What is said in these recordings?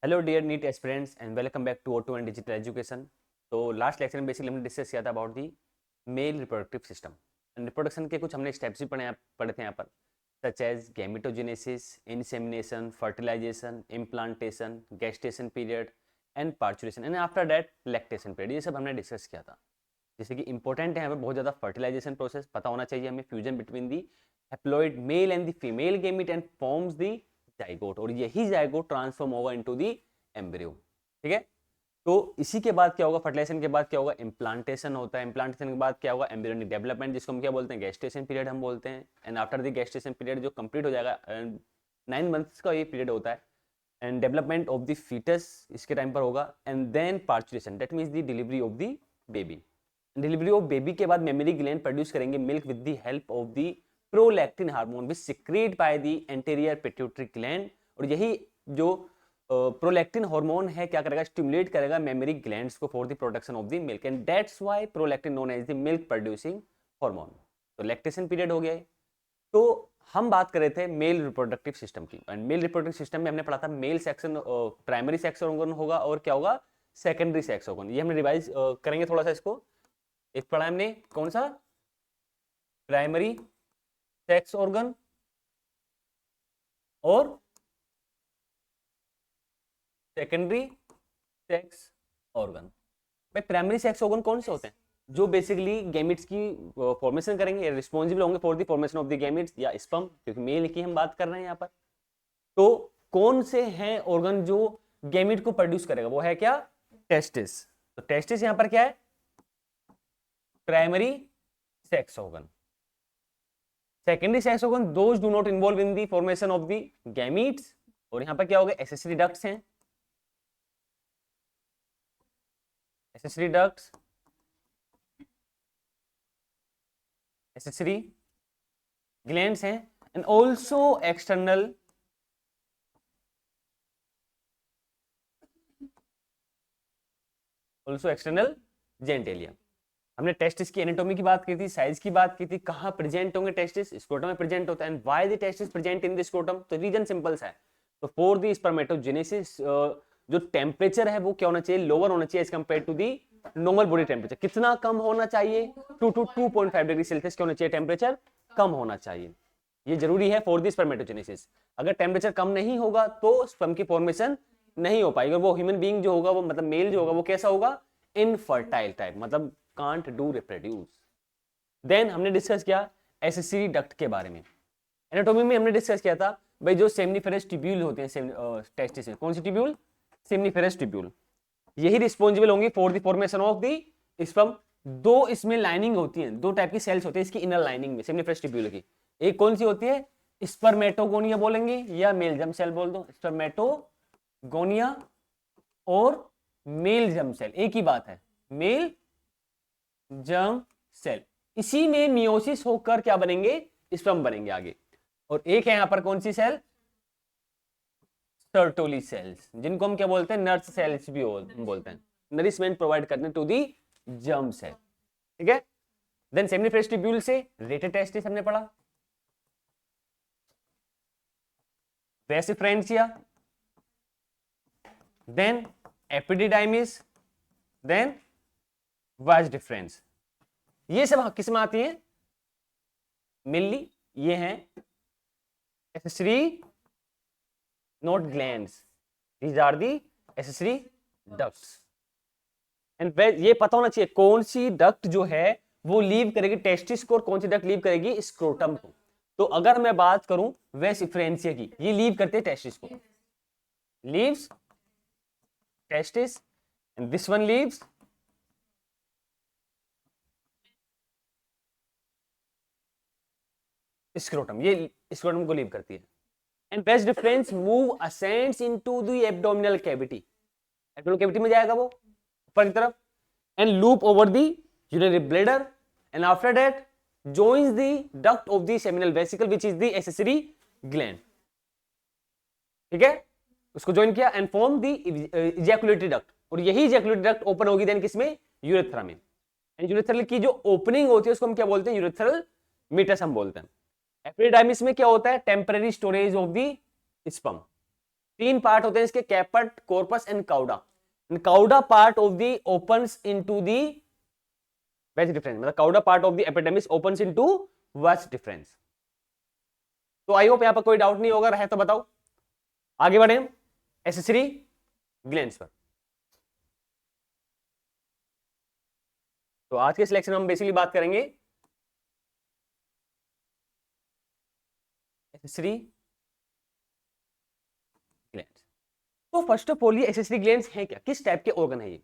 Hello dear NEET aspirants and welcome back to O2 and digital education. तो last lecture में basically हमने discuss किया था about the male reproductive system and reproduction के कुछ हमने स्टेप्स भी पढ़े थे यहाँ पर, such as gametogenesis, insemination, fertilisation, implantation, gestation period and parturition and after that lactation period. ये सब हमने डिस्कस किया था। जैसे कि इंपॉर्टेंट है यहाँ पर बहुत ज़्यादा फर्टिलाइजेशन प्रोसेस पता होना चाहिए हमें, fusion between the haploid male and the female gamete and forms the zygote, और यही जाइगोट ट्रांसफॉर्म होगा इनटू दी एम्ब्रियो। ठीक है, तो इसी के बाद क्या होगा, फर्टिलाइजेशन के बाद क्या होगा, इम्प्लांटेशन होता है। इम्प्लांटेशन के बाद क्या होगा, एम्ब्रियोनिक डेवलपमेंट, जिसको हम क्या बोलते हैं, गेस्टेशन पीरियड हम बोलते हैं। And after the gestation period जो कंप्लीट हो जाएगा, 9 मंथ्स का ये पीरियड होता है, and development of the foetus इसके टाइम पर होगा। And then parturition, that means the delivery of the baby. Delivery of baby के बाद मेमरी ग्लैंड प्रोड्यूस करेंगे milk with the help of the prolactin hormone which secrete by the anterior pituitary gland. और यही जो prolactin hormone है क्या करेगा, stimulate करेगा मेमरी ग्लैंड्स को for the production of the milk, and that's why prolactin known as the milk producing hormone. तो lactation period हो गया है। तो हम बात कर रहे थे मेल रिप्रोडक्टिव सिस्टम की, एंड मेल रिप्रोडक्टिव सिस्टम में हमने पढ़ा था male section primary sex organ होगा और क्या होगा, सेकेंडरी सेक्स ऑर्गन। ये हमने रिवाइज करेंगे थोड़ा सा इसको। एक पढ़ा हमने कौन सा, प्राइमरी सेक्स ऑर्गन और सेकेंडरी सेक्स ऑर्गन। भाई प्राइमरी सेक्स ऑर्गन कौन से होते हैं, जो बेसिकली गैमिट्स की फॉर्मेशन करेंगे, रिस्पॉन्सिबल होंगे for the formation of the gametes या स्पर्म, क्योंकि मेल की हम बात कर रहे हैं यहाँ पर। तो कौन से हैं ऑर्गन जो गैमिट को प्रोड्यूस करेगा, वो है क्या, टेस्टिस। तो टेस्टिस यहाँ पर क्या है, primary sex organ. Secondary sex organ those do not involve in the formation of the gametes, और यहां पर क्या होगा, एसेसरी डक्ट्स हैं, एसेसरी डक्ट्स, एसेसरी ग्लैंड्स हैं, एंड ऑल्सो एक्सटर्नल जेनिटेलिया। हमने टेस्टिस की एनाटॉमी की बात की थी, साइज की बात की थी, कहां प्रेजेंट होंगे टेस्टिस, स्क्रोटम में प्रेजेंट होता है। And why the testis present in the scrotum, तो रीजन सिंपल सा है। तो फॉर द स्पर्मेटोजेनेसिस जो टेम्परेचर है वो क्या होना चाहिए, लोअर होना चाहिए as compare to the normal body temperature. कितना कम होना चाहिए, 2 to 2.5 डिग्री सेल्सियस क्या होना चाहिए, टेम्परेचर कम होना चाहिए। ये जरूरी है फॉर द स्पर्मेटोजेनेसिस। अगर टेम्परेचर कम नहीं होगा तो स्पर्म की फॉर्मेशन नहीं हो पाएगी, और वो ह्यूमन बीइंग जो होगा, वो मतलब मेल जो होगा, वो कैसा होगा, इनफर्टाइल टाइप, मतलब कांट डू रिप्रोड्यूस। देन हमने डिस्कस किया एसेसरी डक्ट के बारे में। एनाटॉमी में हमने डिस्कस किया था भाई जो सेमनीफेरस ट्यूब्यूल होते हैं टेस्टिस में, कौन सी ट्यूब्यूल, सेमनीफेरस ट्यूब्यूल, यही रिस्पॉन्सिबल होंगे for the formation of the sperm. दो इसमें लाइनिंग होती है, दो टाइप की सेल्स होती है इसकी इनर लाइनिंग में सेमनीफेरस ट्यूब्यूल की। एक कौन सी होती है, स्पर्मेटोगोनिया बोलेंगे या मेल जर्म सेल बोल दो, स्पर्मेटोगोनिया और मेल जर्म सेल एक ही बात है, मेल जर्म सेल। इसी में मियोसिस होकर क्या बनेंगे, स्पर्म बनेंगे आगे। और एक है यहां पर कौन सी सेल, सर्टोली सेल्स, जिनको हम क्या बोलते हैं, नर्स सेल्स भी बोलते हैं, नरिशमेंट प्रोवाइड करने टू दी जर्म सेल। ठीक है, देन सेमनीफेरस ट्यूब्यूल से रेटेड टेस्टिस हमने पढ़ा, vas deferens, then epididymis, then vas deferens. ये सब किस में आती है, मेनली ये हैं accessory not glands, these are the accessory ducts। And ये पता होना चाहिए कौन सी डक्ट जो है वो लीव करेगी टेस्टिस को, और कौन सी डक्ट लीव करेगी स्क्रोटम को। तो अगर मैं बात करूं वेसिफ्रेंसिया की, ये लीव करते हैं टेस्टिस को, leaves testis, and this one leaves scrotum, ये स्क्रोटम को लीव करती है। एंड वेस difference move ascends into the abdominal cavity, abdominal cavity में जाएगा वो ऊपर की तरफ, and loop over the urinary bladder, and after that joins the duct of the seminal vesicle which is the accessory gland। ठीक है, उसको ज्वाइन किया and form the ejaculatory duct, और यही इजैकुलेटरी डक्ट ओपन होगी देन किसमें, urethra में। And urethral की जो ओपनिंग होती है उसको हम क्या बोलते हैं, यूरेथ्रल मीटस हम बोलते हैं। एपिडाइमिस में क्या होता है, temporary storage of the sperm. तीन पार्ट होते हैं इसके, caput, corpus and cauda. Cauda part of the opens into the vas deferens, मतलब cauda part of the epididymis opens into vas deferens. तो आई होप यहां पर कोई डाउट नहीं होगा, रहे तो बताओ। आगे बढ़े एसेसरी ग्लैंड्स पर। तो आज के सिलेक्शन में हम बेसिकली बात करेंगे एसेसरी ग्लैंड्स। तो फर्स्ट ऑफ ऑल ये एसेसरी ग्लैंड्स हैं क्या, किस टाइप के ऑर्गन है ये?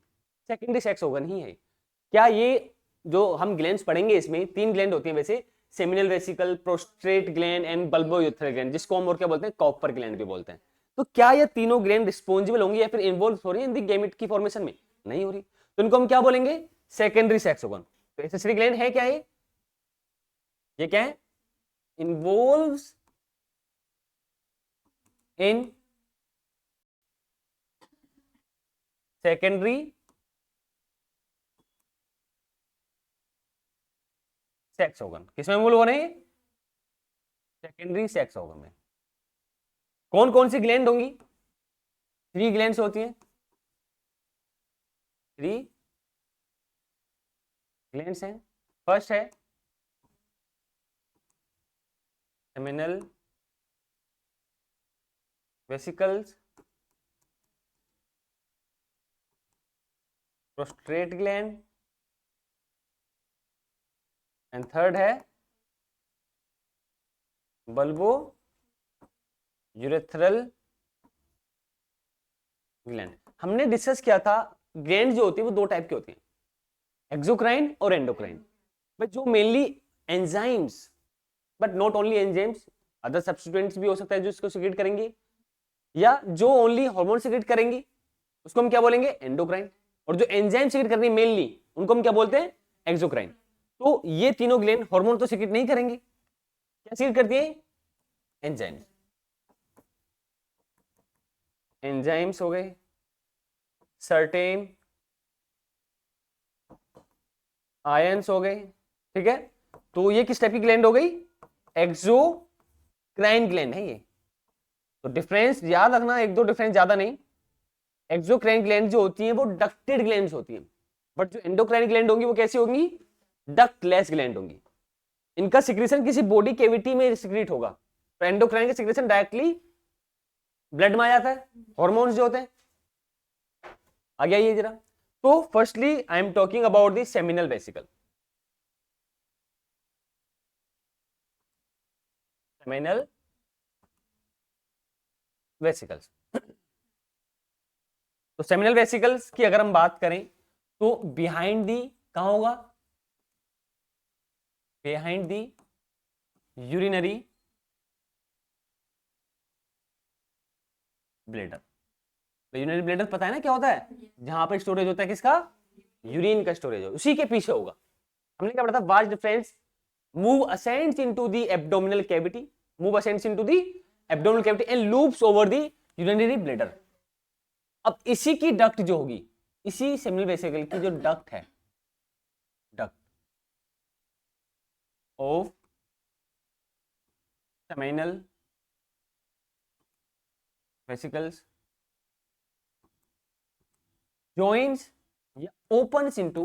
सेकेंडरी सेक्स ऑर्गन ही है क्या ये? जो हम ग्लैंड्स पढ़ेंगे इसमें तीन ग्लैंड होती हैं वैसे, seminal vesicle, prostate gland and bulbourethral gland, जिसको हम और क्या बोलते हैं, कॉपर ग्लैंड भी बोलते हैं। तो क्या ये तीनों ग्लैंड रिस्पॉन्सिबल होंगी या फिर इन्वॉल्व हो रही है इन द गैमेट की फॉर्मेशन में? नहीं हो रही, तो इनको हम क्या बोलेंगे, सेकेंडरी सेक्स ऑर्गन। तो एसेसरी ग्लैंड है क्या ये क्या है, involves in secondary sex organ. किसमें इन्वॉल्व हो रहे हैं? सेकेंडरी सेक्स ऑर्गन में। कौन कौन सी ग्लैंड होंगी? थ्री ग्लैंड्स होती हैं, थ्री ग्लैंड्स हैं। फर्स्ट है seminal vesicles, prostate gland, and third है बल्बो यूरेथ्रल ग्लैंड। हमने डिस्कस किया था ग्लैंड जो होती है वो दो टाइप की होती हैं, एक्सोक्राइन और एंडोक्राइन। बट जो mainly enzymes, but not only enzymes, other substituents भी हो सकता है जो इसको सिक्रेट करेंगे, या जो ओनली हार्मोन सिक्रेट करेंगी उसको हम क्या बोलेंगे, एंडोक्राइन। और जो एंजाइम सिक्रेट करनी मेनली उनको हम क्या बोलते हैं, एक्सोक्राइन। तो ये तीनों ग्लैंड हार्मोन तो सिक्रेट नहीं करेंगे, क्या सिक्रेट करती है, एंजाइम्स। एंजाइम्स हो गए, सर्टेन आयंस हो गए, ठीक है। तो ये किस टाइप की ग्लैंड हो गई, एक्सोक्राइन ग्लैंड है ये। तो डिफरेंस याद रखना, एक दो डिफरेंस ज्यादा नहीं। एक्सोक्राइन ग्लैंड जो होती हैं वो डक्टेड ग्लैंड्स होती हैं, बट जो एंडोक्राइन ग्लैंड होंगी वो कैसी होंगी, डक्टलेस ग्लैंड होंगी। इनका सिक्रेशन किसी बॉडी कैविटी में सिक्रेट होगा, तो एंडोक्राइन का सिक्रेशन डायरेक्टली ब्लड में आ जाता है, हॉर्मोन्स जो होते हैं। आगे आइए जरा। तो firstly I am talking about the seminal vesicle. Seminal vesicles, तो सेमिनल वेसिकल्स की अगर हम बात करें तो बिहाइंड दी कहां होगा, behind the urinary bladder. Urinary bladder पता है ना क्या होता है, जहां पर स्टोरेज होता है किसका, यूरिन का स्टोरेज हो, उसी के पीछे होगा। हमने क्या पढ़ा था, vast difference move ascends into the abdominal cavity, move ascends into the abdominal cavity and loops over the urinary bladder. अब इसी की डक्ट जो होगी, इसी सेमिनल वेसिकल की जो डक्ट है, duct of seminal vesicles joins या opens into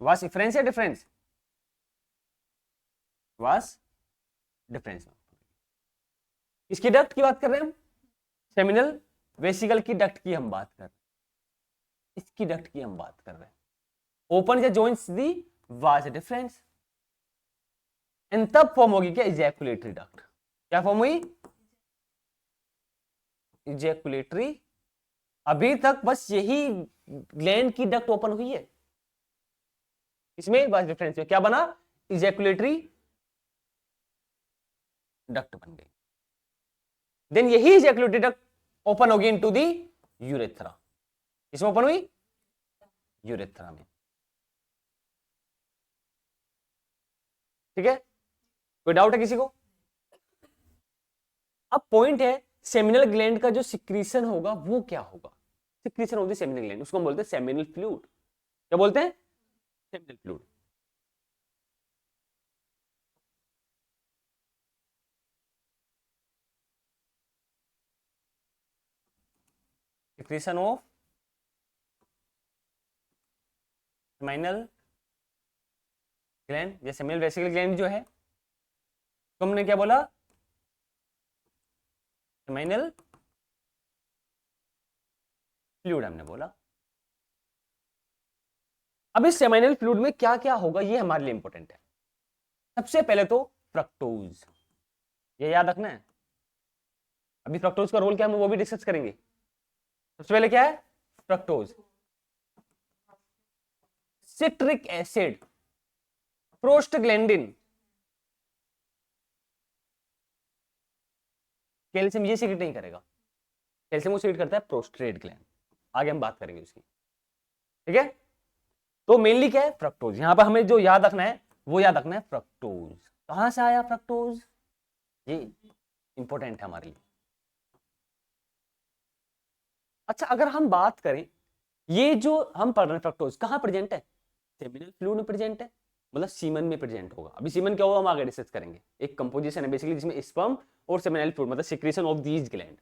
was difference या difference, was difference। इसकी डक्ट की बात कर रहे हैं हम, सेमिनल वेसिकल की डक्ट की हम बात कर रहे हैं, इसकी डक्ट की हम बात कर रहे हैं। ओपन या joins the was difference, and तब फॉर्म होगी क्या, इजैकुलेटरी डक्ट। क्या फॉर्म हुई, इजैकुलेटरी। अभी तक बस यही ग्लैंड की डक्ट ओपन हुई है, इसमें बस डिफरेंस में क्या बना, इजैकुलेटरी डक्ट बन गई। देन यही इजैकुलेटरी डक्ट ओपन होगी इनटू द यूरेथ्रा। इसमें ओपन हुई, यूरेथ्रा में, ठीक है। कोई डाउट है किसी को? अब पॉइंट है, सेमिनल ग्लैंड का जो सिक्रीशन होगा वो क्या होगा, secretion of the seminal gland, उसको हम बोलते हैं सेमिनल फ्लूइड। क्या बोलते हैं, seminal fluid. Secretion of seminal gland, या सेमिनल वेसिकल ग्लैंड जो है, तो हमने क्या बोला, सेमिनल फ्लूइड हमने बोला। अब इस सेमिनल फ्लूइड में क्या क्या होगा ये हमारे लिए इंपॉर्टेंट है। सबसे पहले तो फ्रक्टोज, ये याद रखना है। अभी फ्रक्टोज का रोल क्या है वो भी डिस्कस करेंगे। सबसे पहले क्या है, fructose, citric acid, prostaglandin, calcium ये सीक्रेट नहीं करेगा, कैल्शियम को सीक्रेट करता है प्रोस्ट्रेट ग्लैंड, आगे हम बात करेंगे उसकी, ठीक है। तो मेनली क्या है, फ्रक्टोज। यहां पर हमें जो याद रखना है वो याद रखना है फ्रक्टोज। कहां से आया फ्रक्टोज, ये इंपॉर्टेंट है हमारे लिए। अच्छा, अगर हम बात करें, ये जो हम पढ़ रहे हैं फ्रक्टोज कहां प्रेजेंट है, सेमिनल फ्लूइड में प्रेजेंट है, मतलब सीमन में प्रेजेंट होगा। अभी सीमन क्या होगा हम आगे डिस्कस करेंगे। एक कंपोजिशन है बेसिकली जिसमें स्पर्म और सेमिनल फ्लूइड, मतलब सिक्रीशन ऑफ दीज ग्लैंड,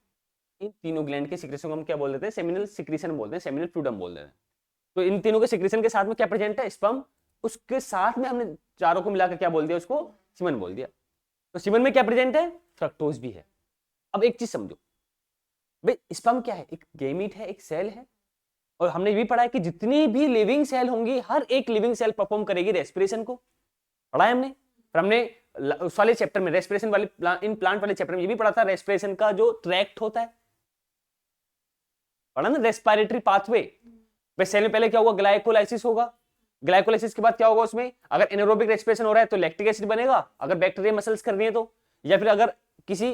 इन तीनों ग्लैंड के सिक्रीशन को हम क्या बोल देते हैं, सेमिनल सिक्रीशन बोलते हैं, सेमिनल फ्लूइड हम बोल देते हैं। तो इन तीनों के सिक्रीशन के साथ में क्या प्रेजेंट है, स्पर्म, उसके साथ में हमने चारों को मिलाकर क्या बोल दिया, उसको सीमन बोल दिया। तो सीमन में क्या प्रेजेंट है, फ्रक्टोज भी है। अब एक चीज समझो भाई, स्पर्म क्या है, एक गैमीट है, एक सेल है, और हमने ये भी पढ़ा है कि जितनी भी लिविंग सेल होंगी, हर एक लिविंग सेल परफॉर्म करेगी रेस्पिरेशन को, पढ़ा है हमने। फिर हमने उस वाले चैप्टर में रेस्पिरेशन वाले इन प्लांट वाले चैप्टर में ये भी पढ़ा था, रेस्पिरेशन का जो ट्रैक्ट होता है, पढ़ा ना, रेस्पिरेटरी पाथवे। वे सेल में पहले क्या होगा, ग्लाइकोलाइसिस होगा, ग्लाइकोलाइसिस के बाद क्या होगा उसमें, अगर एनारोबिक रेस्पिरेशन हो रहा है तो लैक्टिक एसिड बनेगा, अगर बैक्टीरिया मसल्स कर रही है तो, या फिर अगर किसी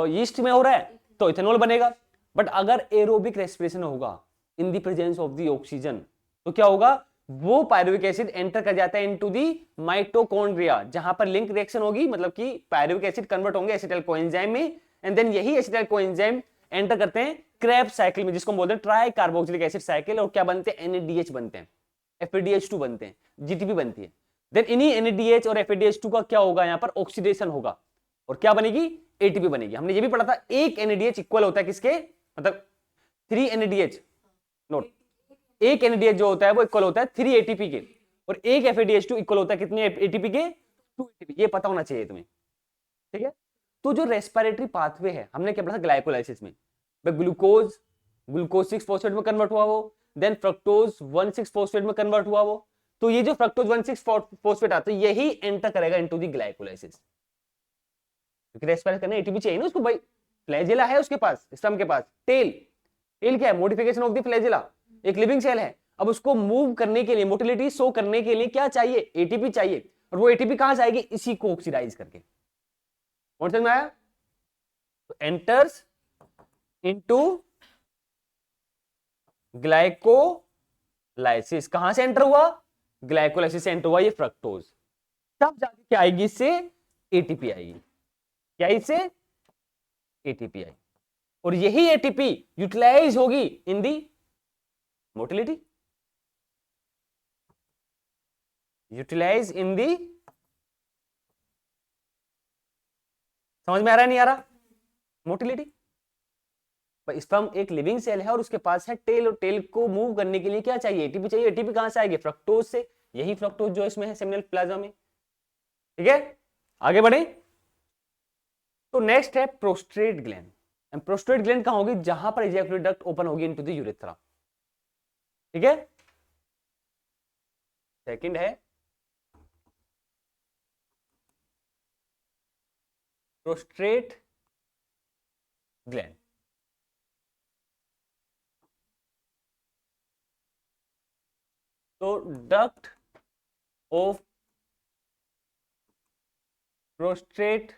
यीस्ट में हो रहा है तो इथेनॉल बनेगा। बट अगर एरोबिक रेस्पिरेशन होगा in the presence of the oxygen, तो क्या होगा, वो पायरुविक एसिड एंटर कर जाता है इनटू द माइटोकॉन्ड्रिया, जहां पर लिंक रिएक्शन होगी, मतलब कि पायरुविक एसिड कन्वर्ट होंगे एसिटाइल कोएंजाइम में, एंड देन यही एसिटाइल कोएंजाइम एंटर करते हैं क्रेब्स साइकिल में, जिसको हम बोलते हैं ट्राई कार्बोक्सिलिक एसिड साइकिल, और क्या बनते हैं, NADH बनते हैं, FADH2 बनते हैं, GTP बनती है। देन इन्हीं NADH और FADH2 का क्या होगा, यहां पर ऑक्सीडेशन होगा, और क्या बनेगी, ATP बनेगी। हमने ये भी पढ़ा था, एक NADH इक्वल होता है किसके, मतलब 3 NADH, नोट, एक NADH जो होता है वो इक्वल होता है 3 ATP के, और एक FADH2 इक्वल होता है कितने ATP के, 2 ATP। ये पता होना चाहिए तुम्हें, ठीक है। तो जो रेस्पिरेटरी पाथवे है, हमने क्या पढ़ा था ग्लाइकोलाइसिस में, ग्लूकोज ग्लूकोज 6 फॉस्फेट में कन्वर्ट हुआ वो, देन फ्रक्टोज 1,6 फॉस्फेट में कन्वर्ट हुआ वो। तो ये जो फ्रक्टोज 1,6 फॉस्फेट आता है यही एंटर करेगा इनटू द ग्लाइकोलाइसिस, क्योंकि रेस्पिरेट करने एटीपी चाहिए ना उसको भाई। फ्लैजेला है उसके पास, स्टम के पास टेल, टेल क्या है, मॉडिफिकेशन ऑफ द फ्लैजेला, एक लिविंग सेल है। अब उसको मूव करने के लिए, मोटिलिटी शो करने के लिए क्या चाहिए, एटीपी चाहिए, और वो एटीपी कहां से आएगी, इसी को ऑक्सीडाइज करके। कौन समझ में आया, तो एंटर्स इनटू ग्लाइकोलाइसिस, कहां से एंटर हुआ, ग्लाइकोलाइसिस से एंटर हुआ ये फ्रक्टोज, तब जाके क्या आएगी, इससे एटीपी आएगी, क्या इससे एटीपी आई, और यही एटीपी यूटिलाइज होगी इन दी मोटिलिटी, यूटिलाइज इन दी, समझ में आ रहा है नहीं आ रहा, मोटिलिटी। स्पर्म एक लिविंग सेल है और उसके पास है टेल, और टेल को मूव करने के लिए क्या चाहिए, एटीपी चाहिए। एटीपी कहां से आएगी, फ्रक्टोज से, यही फ्रक्टोज जो इसमें है सेमिनल प्लाज्मा में, ठीक है। आगे बढ़े, तो नेक्स्ट है prostate gland. And prostate gland कहां होगी, जहां पर इजैकुलेट डक्ट ओपन होगी इनटू द यूरेथ्रा, ठीक है। सेकंड है प्रोस्ट्रेट ग्लैंड, तो duct of prostate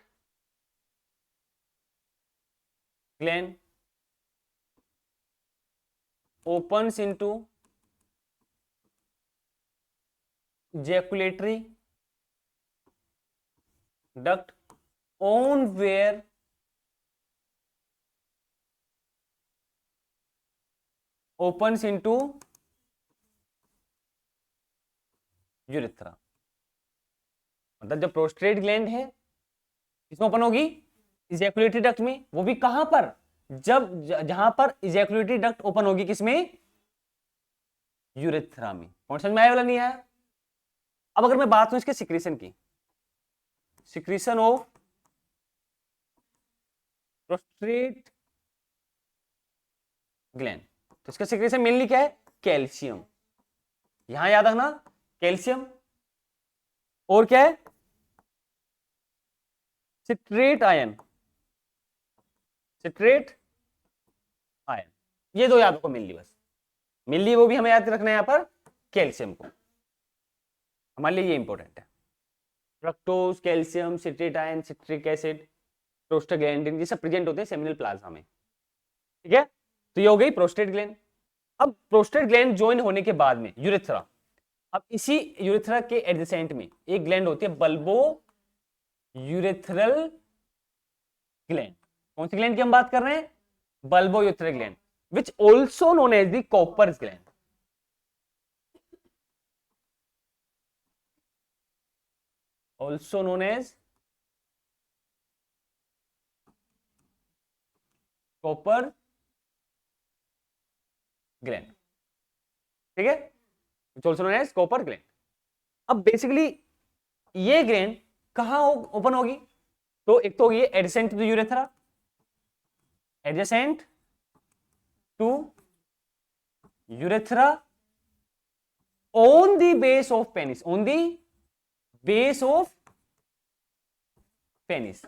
gland opens into ejaculatory duct on where opens into urethra. मतलब जब प्रोस्ट्रेट ग्लैंड है, किसमें ओपन होगी, इजैकुलेटरी डक्ट में, वो भी कहां पर, जहां पर इजैकुलेटरी डक्ट ओपन होगी, किसमें? यूरेथ्रा में। कौन समझ में आया वाला नहीं आया? अब अगर मैं बात करूं इसके सिक्रीशन की, सिक्रीशन ऑफ प्रोस्टेट ग्लैंड, तो इसका सिक्रीशन मेनली क्या है? कैल्शियम। यहां याद रखना, कैल्शियम और क्या है? सिट्रेट आयन, सिट्रेट आयन, ये दो याद रखो मेनली, बस मेनली वो भी हमें याद रखना है यहां पर, कैल्शियम को, हमारे लिए ये इंपॉर्टेंट है। Fructose, calcium, citrate ion, citric acid, prostaglandin, ये सब प्रेजेंट होते हैं सेमिनल प्लाज्मा में। ठीक है, तो ये हो गई प्रोस्टेट ग्लैंड। अब प्रोस्टेट ग्लैंड ज्वाइन होने के बाद में यूरेथ्रा, अब इसी यूरेथ्रा के एडजेसेंट में एक ग्लैंड होती है बल्बो यूरेथ्रल ग्लैंड। कौन सी ग्लैंड की हम बात कर रहे हैं? Bulbourethral gland, which also known as the Cowper's gland. Also known as Cowper gland. ठीक है, also known as Cowper gland. अब बेसिकली ये ग्लैंड कहां ओपन होगी? तो एक तो ये adjacent to urethra, adjacent to urethra on the base of penis, on the base of penis.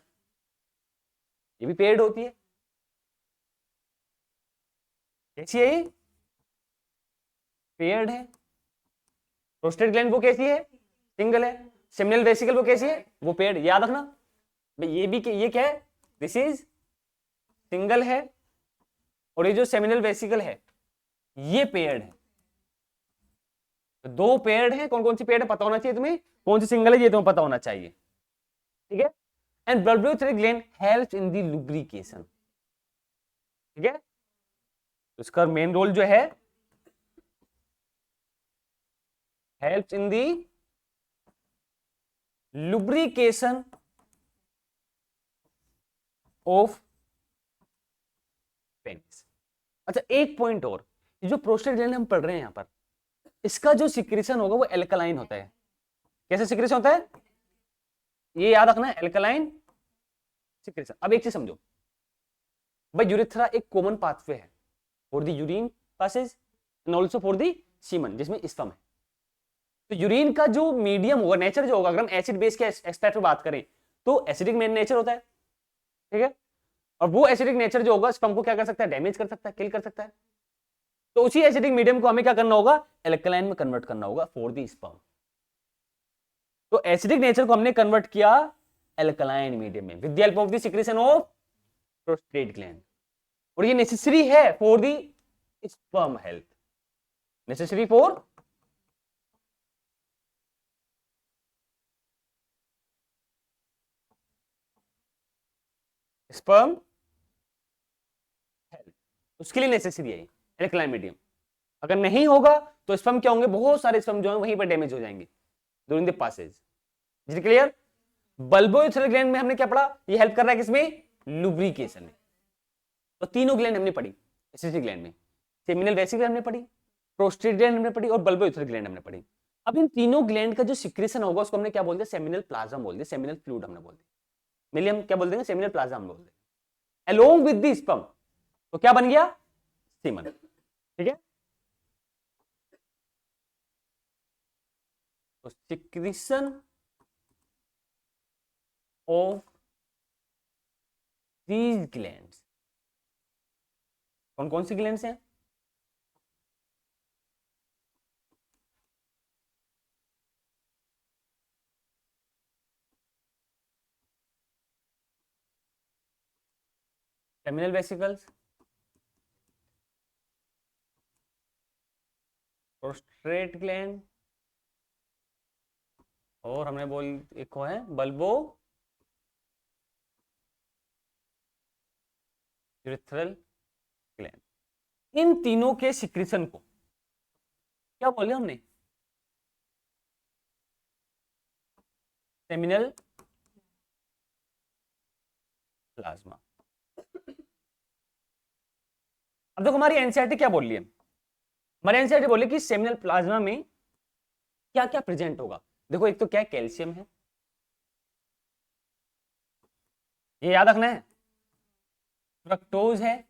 ये भी पेयर्ड होती है। कैसी है ये? पेयर्ड है। प्रोस्टेट ग्लैंड वो कैसी है? सिंगल है। सेमिनल वेसिकल वो कैसी है? वो पेयर्ड। याद रखना भाई, ये भी ये क्या है? दिस इज सिंगल है, और ये जो सेमिनल वेसिकल है ये पेयर्ड है। तो दो पेयर्ड है। कौन कौन सी पेयर्ड है पता होना चाहिए तुम्हें, कौन सी सिंगल है ये तुम्हें पता होना चाहिए। ठीक है, and bulbourethral gland helps in the lubrication. ठीक है, इसका मेन रोल जो है, helps in the lubrication of penis. अच्छा, एक पॉइंट और, ये जो प्रोस्टेट ग्लैंड हम पढ़ रहे हैं यहां पर, इसका जो सिक्रीशन होगा वो एल्कलाइन होता है। कैसे सिक्रीशन होता है? ये याद रखना है, एल्कलाइन सिक्रीशन। अब एक चीज समझो भाई, यूरेथ्रा एक कॉमन पाथवे है for the urine passage and also for the semen, जिसमें स्पर्म है। तो यूरिन का जो मीडियम होगा, नेचर जो होगा, अगर हम एसिड बेस के एस्पेक्ट में बात करें तो एसिडिक मेन नेचर होता है। ठीक है, और वो एसिडिक नेचर जो होगा स्पर्म को क्या कर सकता है? डैमेज कर सकता है, किल कर सकता है। तो उसी एसिडिक मीडियम को हमें क्या करना होगा? एल्कलाइन में कन्वर्ट करना होगा फॉर द स्पर्म। तो एसिडिक नेचर को हमने कन्वर्ट किया एल्कलाइन मीडियम में with the help of the secretion of prostate gland, और ये नेसेसरी है for the sperm health, necessary for sperm health, उसके लिए नेसेसरी है एल्कलाइन मीडियम। अगर नहीं होगा तो स्पर्म क्या होंगे? बहुत सारे स्पर्म जो है वहीं पर डैमेज हो जाएंगे during the passage. Is it clear? Bulbourethral gland में हमने क्या पढ़ा? ये हेल्प कर रहा है किसमें? लुब्रिकेशन में। तो तीनों ग्लैंड हमने पढ़ी एसिडिक ग्लैंड में, सेमिनल वेसिकल हमने पढ़ी, प्रोस्टेट ग्लैंड हमने पढ़ी, और बल्बो यूरेथ्रल ग्लैंड हमने पढ़ी। अब इन तीनों ग्लैंड का जो सिक्रेशन होगा उसको हमने क्या बोलते हैं? सेमिनल प्लाज्मा बोलते हैं, सेमिनल फ्लूइड हमने बोलते हैं। मेनली हम क्या बोलते हैं? सेमिनल प्लाज्मा हम बोलते हैं, अलोंग विद द स्पर्म। तो क्या बन गया? सीमन। ठीक है, तो सिक्रेशन ऑफ दीज ग्लैंड्स, कौन कौन सी ग्लैंड्स हैं? सेमिनल वेसिकल्स, प्रोस्टेट ग्लैंड, और हमने बोल एक को है बल्बो यूरेथ्रल ग्लैंड। इन तीनों के सिक्रीशन को क्या बोले हमने? Seminal plasma. अब देखो हमारी एनसीईआरटी क्या बोल रही है, हमारी एनसीईआरटी बोली कि सेमिनल प्लाज्मा में क्या क्या प्रेजेंट होगा। देखो एक तो क्या है, कैल्शियम है, ये याद रखना है, फ्रक्टोज है,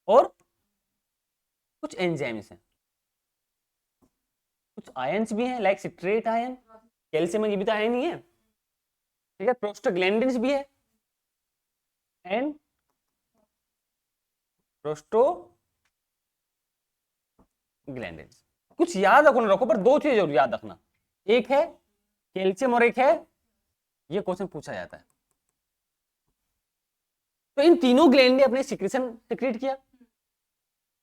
और कुछ एंजाइम्स हैं, कुछ आयंस भी हैं लाइक सिट्रेट आयन, कैल्शियम में ये भी तो आयन ही है, ठीक है, प्रोस्टाग्लैंडिन्स भी है एंड प्रोस्टोग्लैंडिन्स। कुछ याद रखो ना रखो, पर दो चीज जरूर याद रखना, एक है कैल्शियम और एक है, ये क्वेश्चन पूछा जाता है। तो इन तीनों ग्लैंड ने अपने सिक्रेशन सिक्रेट किया,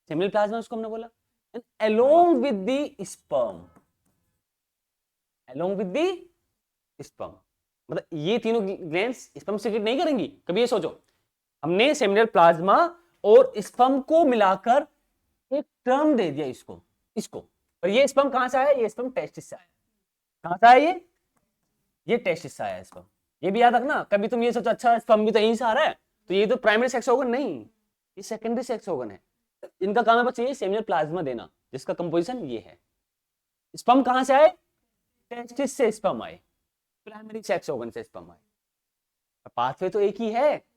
सेमिनल प्लाज्मा उसको हमने बोला, and along with the sperm, along with the sperm, मतलब ये तीनों ग्लैंड्स स्पर्म सिक्रेट नहीं करेंगी। कभी ये सोचो, हमने सेमिनल प्लाज्मा और स्पर्म को मिलाकर एक टर्म दे दिया इसको इसको, और ये स्पर्म कहां से आया, ये स्पर्म टेस्टिस से आया। कहां से आया ये टेस्टिस से आया स्पर्म। ये भी याद रखना, कभी तुम ये सोचो अच्छा स्पर्म भी तो यहीं से आ रहा है, तो ये तो प्राइमरी सेक्स ऑर्गन नहीं, ये सेकेंडरी सेक्स ऑर्गन है। इनका काम है बस ये सेमिनल प्लाज्मा देना, जिसका कंपोजिशन ये है। स्पर्म कहां से आए, टेस्टिस से स्पर्म आए, प्राइमरी सेक्स ऑर्गन से स्पर्म आए। पाथवे तो एक ही है,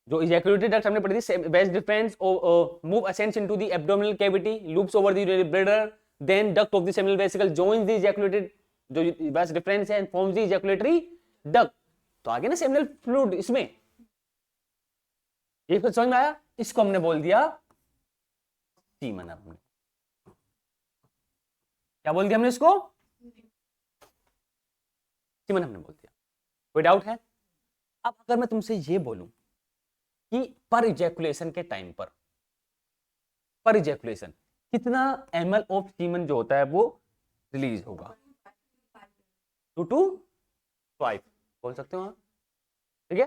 जो इजैकुलेटरी डक्ट हमने पढ़ी थी, vas deferens move ascends into the abdominal cavity, loops over the bladder, then duct of the seminal vesicle joins the ejaculated, जो वेस्ट डिफरेंस है, and forms the ejaculatory duct. तो आगे ना सेमिनल फ्लूइड, इसमें ये समझ में आया, इसको हमने बोल दिया सीमन। हमने क्या बोल दिया, हमने इसको सीमन हमने बोल दिया। कोई डाउट है? अब अगर मैं तुमसे ये बोलूं कि पर इजैकुलेशन के टाइम पर इजैकुलेशन कितना ml ऑफ सीमन जो होता है वो रिलीज होगा, 2 to 5 बोल सकते हो आप, ठीक है।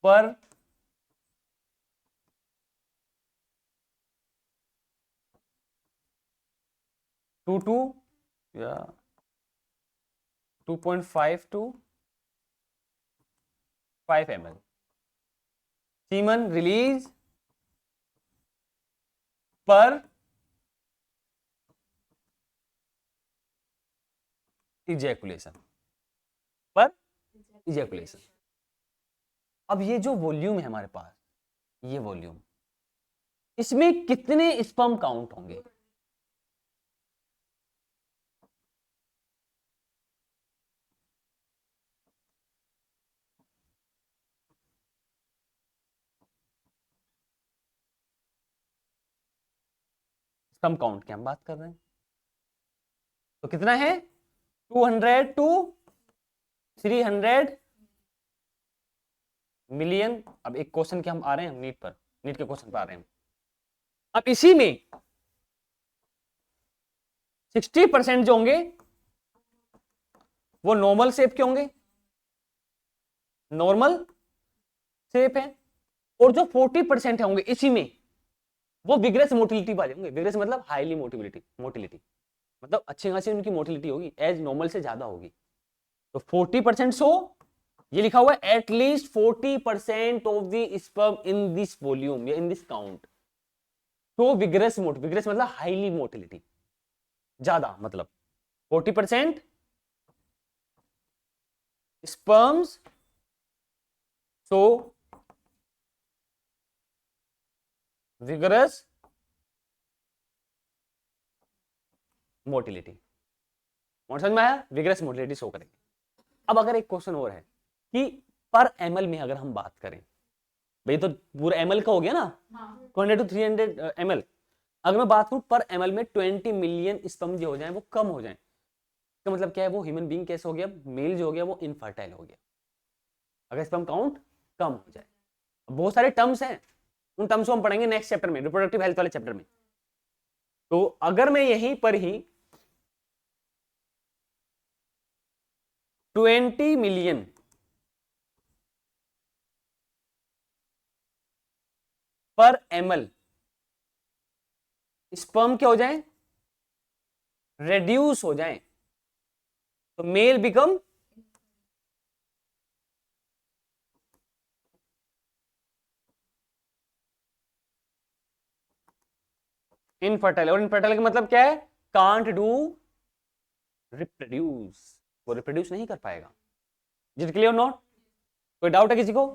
पर टू टू या 2.5 to 5 ml सीमन रिलीज पर इजैकुलेशन, पर इजैकुलेशन। अब ये जो वॉल्यूम है हमारे पास, ये वॉल्यूम, इसमें कितने स्पर्म काउंट होंगे? स्पर्म काउंट की हम बात कर रहे हैं, तो कितना है, 200 to 300 मिलियन। अब एक क्वेश्चन के हम आ रहे हैं नीट पर, नीट के क्वेश्चन पर आ रहे हैं। अब इसी में 60% जो होंगे वो नॉर्मल शेप के होंगे, नॉर्मल शेप है, और जो 40% होंगे इसी में वो विग्रेस मोटिलिटी वाले होंगे। विग्रेस मतलब हाईली मोटिलिटी, मोटिलिटी मतलब अच्छी खासी उनकी मोटिलिटी होगी, एज नॉर्मल से ज्यादा होगी। तो 40% सो ये लिखा हुआ है at least 40% of the sperm in this volume या इन दिस काउंट, तो विग्रेस विग्रेस मतलब हाईली मोटिलिटी, ज्यादा मतलब 40% स्पर्म्स सो विग्रेस मोटिलिटी। समझ में आया, विग्रेस मोटिलिटी शो करेंगे। अब अगर एक क्वेश्चन और है कि पर ml में अगर हम बात करें, भाई तो पूरा ml का हो गया ना, 200 to 300 ml। अगर मैं बात करूं पर ml में 20 मिलियन स्पर्म जो हो जाए वो कम हो जाए, इसका मतलब क्या है, वो ह्यूमन बीइंग कैसे हो गया, मेल जो हो गया वो इनफर्टाइल हो गया, अगर स्पर्म काउंट कम हो जाए। बहुत सारे टर्म्स हैं, उन टर्म्स को हम पढ़ेंगे नेक्स्ट चैप्टर में, रिप्रोडक्टिव हेल्थ वाले चैप्टर में। तो अगर मैं यहीं पर ही 20 मिलियन पर ml स्पर्म क्या हो जाए, रेड्यूस हो जाए तो मेल बिकम इनफर्टाइल, और इनफर्टाइल का मतलब क्या है? कांट डू रिप्रोड्यूस, वो रिप्रोड्यूस नहीं कर पाएगा। Is it clear not? कोई डाउट है किसी को?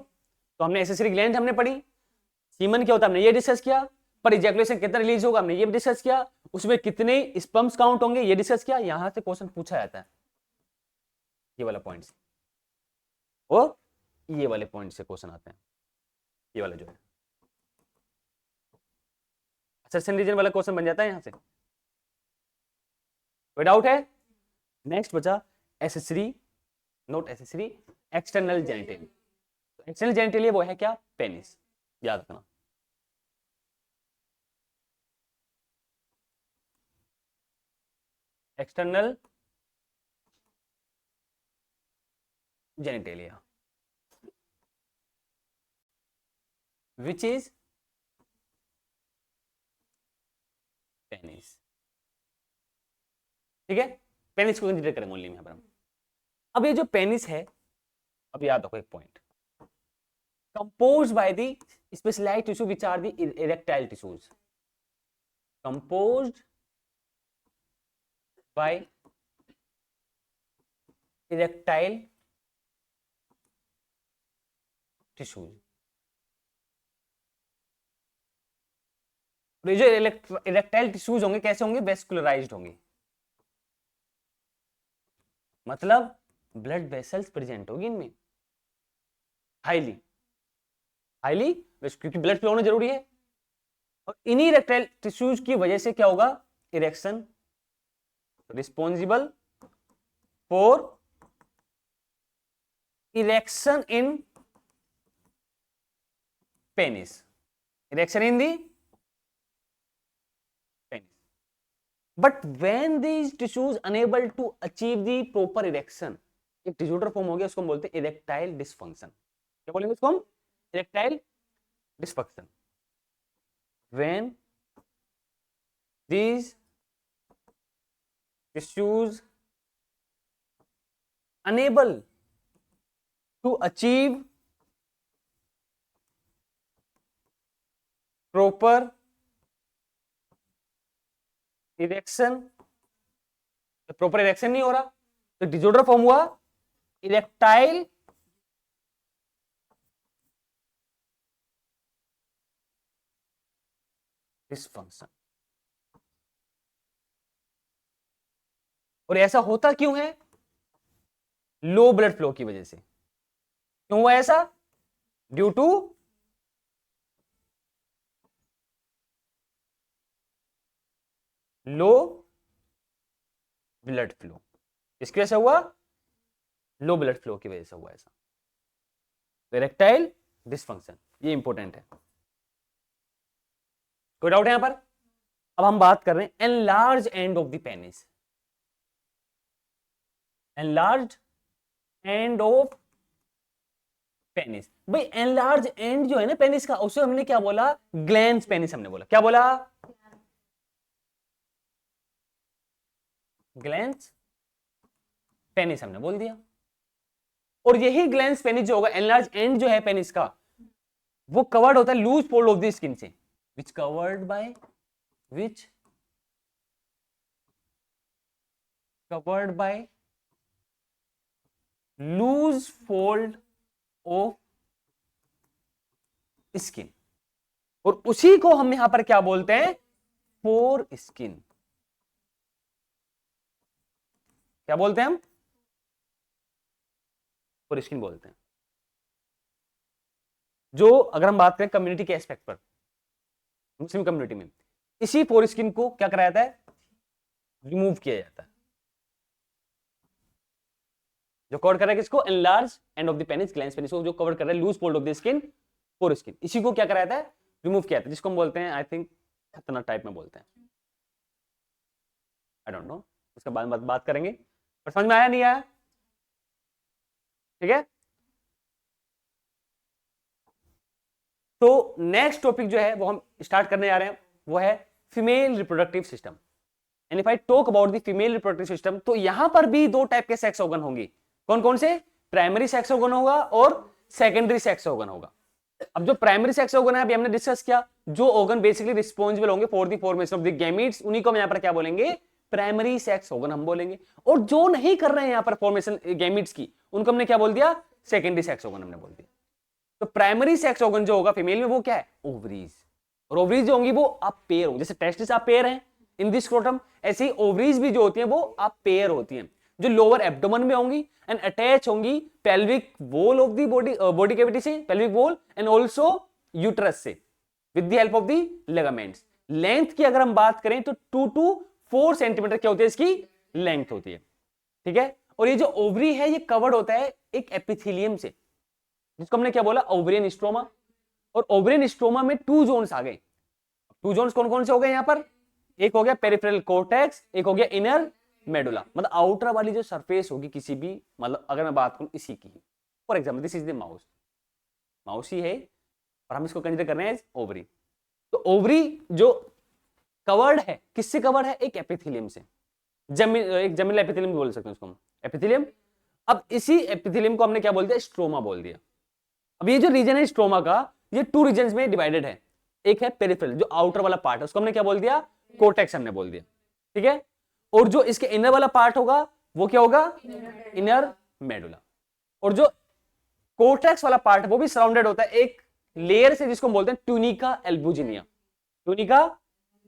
तो हमने एसेसरी ग्लैंड हमने पढ़ी, सीमन क्या होता है हमने ये डिस्कस किया, पर इजैकुलेशन कितना रिलीज होगा हमने ये भी डिस्कस किया, उसमें कितने स्पर्म्स काउंट होंगे ये डिस्कस किया। यहां से क्वेश्चन पूछा जाता है ये वाला पॉइंट से, और ये वाले पॉइंट से क्वेश्चन आते हैं, ये वाला जो है सर्सन रीजन वाला क्वेश्चन बन जाता है यहां से। कोई डाउट है? नेक्स्ट बचा accessory, not accessory, external genital. External genital वो है क्या? पेनिस, याद रखना। External genitalia which is penis, ठीक है? पेनिस को कंसीडर करें ओनली यहां पर हम। अब ये जो पेनिस है, अब याद रखो एक point, composed by the specialized tissue which are the erectile tissues, composed by erectile tissues। ये जो इरेक्टाइल टिश्यूज होंगे कैसे होंगे? वेस्कुलराइज्ड होंगे, मतलब ब्लड वेसल्स प्रेजेंट होगी इनमें हाईली हाईली, क्योंकि ब्लड फ्लो होना जरूरी है। और इन्हीं इरेक्टाइल टिश्यूज की वजह से क्या होगा? Erection, responsible for erection in penis, erection in the penis. But when these tissues unable to achieve the proper erection, एक डिसऑर्डर फॉर्म हो गया, उसको हम बोलते हैं इरेक्टाइल डिसफंक्शन। क्या बोलेंगे उसको हम? Erectile dysfunction. When these tissues unable to achieve proper erection, proper erection नहीं हो रहा तो डिसऑर्डर फॉर्म हुआ इरेक्टाइल डिसफंक्शन। और ऐसा होता क्यों है? लो ब्लड फ्लो की वजह से। क्यों हुआ ऐसा? Due to low blood flow. इसकी वजह से हुआ? लो ब्लड फ्लो की वजह से हुआ ऐसा, इरेक्टाइल डिसफंक्शन। ये इंपॉर्टेंट है, कोई डाउट है यहां पर? अब हम बात कर रहे हैं enlarge end of the penis, enlarge end of penis. भाई एनलार्ज एंड जो है ना पेनिस का, उसे हमने क्या बोला? ग्लैंस पेनिस हमने बोला। क्या बोला? ग्लैंस पेनिस हमने बोल दिया। और यही ग्लैंस पेनिस जो होगा, एनलार्ज एंड जो है पेनिस का, वो कवर्ड होता है loose fold of the skin से, which covered by which covered by loose fold of skin। और उसी को हम यहां पर क्या बोलते हैं? Four skin. क्या बोलते हैं हम? फोर स्किन बोलते हैं। जो अगर हम बात करें कम्युनिटी के एस्पेक्ट पर, मुस्लिम कम्युनिटी में इसी फोर स्किन को क्या कराया जाता है? रिमूव किया जाता है। जो कवर कर रहा है किसको? Enlarge end of the penis, glans penis को जो कवर कर रहा है loose fold of the skin, foreskin, इसी को क्या कराया जाता है? रिमूव किया जाता है, जिसको हम बोलते हैं आई थिंक खतना टाइप में बोलते हैं, आई डोंट नो, उसका बाद में बात करेंगे। पर समझ में आया नहीं आया? ठीक है। तो नेक्स्ट टॉपिक जो है वो हम स्टार्ट करने जा रहे हैं, वो है female reproductive system and if I talk about the female reproductive system, तो यहां पर भी दो टाइप के सेक्स ऑर्गन होंगे। कौन कौन से? प्राइमरी सेक्स ऑर्गन होगा और सेकेंडरी सेक्स ऑर्गन होगा। अब जो प्राइमरी सेक्स ऑर्गन है अभी हमने डिस्कस किया, जो ऑर्गन बेसिकली रिस्पॉन्सिबल होंगे for the formation of the gametes, उन्हीं को हम यहां पर क्या बोलेंगे? प्राइमरी सेक्स ऑर्गन हम बोलेंगे। और जो नहीं कर रहे हैं यहां पर फॉर्मेशन गैमीट्स की, उनको हमने क्या बोल दिया? सेकेंडरी सेक्स ऑर्गन हमने बोल दिया। तो प्राइमरी सेक्स ऑर्गन जो होगा फीमेल में वो क्या है? ओवरीज। और ओवरीज जो होंगी वो आप पेयर हो, जैसे टेस्टिस आप पेयर हैं इन दिस स्क्रोटम, ऐसे ही ओवरीज भी जो होती हैं वो आप पेयर होती हैं, जो लोअर एब्डोमेन में होंगी एंड अटैच होंगी pelvic wall of the body cavity से, pelvic wall and also uterus से with the help of the ligaments. Length की अगर हम बात करें तो 2 to 4 सेंटीमीटर क्या होती है इसकी लेंथ होती है, ठीक है। और ये जो ओवरी है ये कवर्ड होता है एक एपिथेलियम से, जिसको हमने क्या बोला? Ovarian stroma. और ओवरियन स्ट्रोमा में 2 जोन्स आ गए। 2 जोन्स कौन कौन से हो गए यहां पर? एक हो गया पेरिफेरल कोर्टेक्स, एक हो गया इनर मेडुला। मतलब आउटर वाली जो सरफेस होगी किसी भी, मतलब अगर मैं बात करूं इसी की, for example this is the mouse, mouse ही है और हम इसको कंसीडर कर रहे हैं एज ओवरी। तो ओवरी जो कवर्ड है, किससे कवर्ड है? एक एपिथेलियम से, एक जमीन एपिथेलियम बोल सकते हैं उसको हम, एपिथेलियम। अब इसी एपिथेलियम को हमने क्या बोल दिया? स्ट्रोमा बोल दिया। अब ये जो रीजन है स्ट्रोमा का, ये 2 रीजन में डिवाइडेड है। एक है पेरिफेरल, जो आउटर वाला पार्ट है, उसको हमने क्या बोल दिया? कोर्टेक्स हमने बोल दिया, ठीक है। और जो इसके इनर वाला पार्ट होगा वो क्या होगा? Inner medulla. और जो कोर्टेक्स वाला पार्ट है वो भी सराउंडेड होता है एक लेयर से, जिसको बोलते हैं ट्यूनिका एल्बुजिनिया। Tunica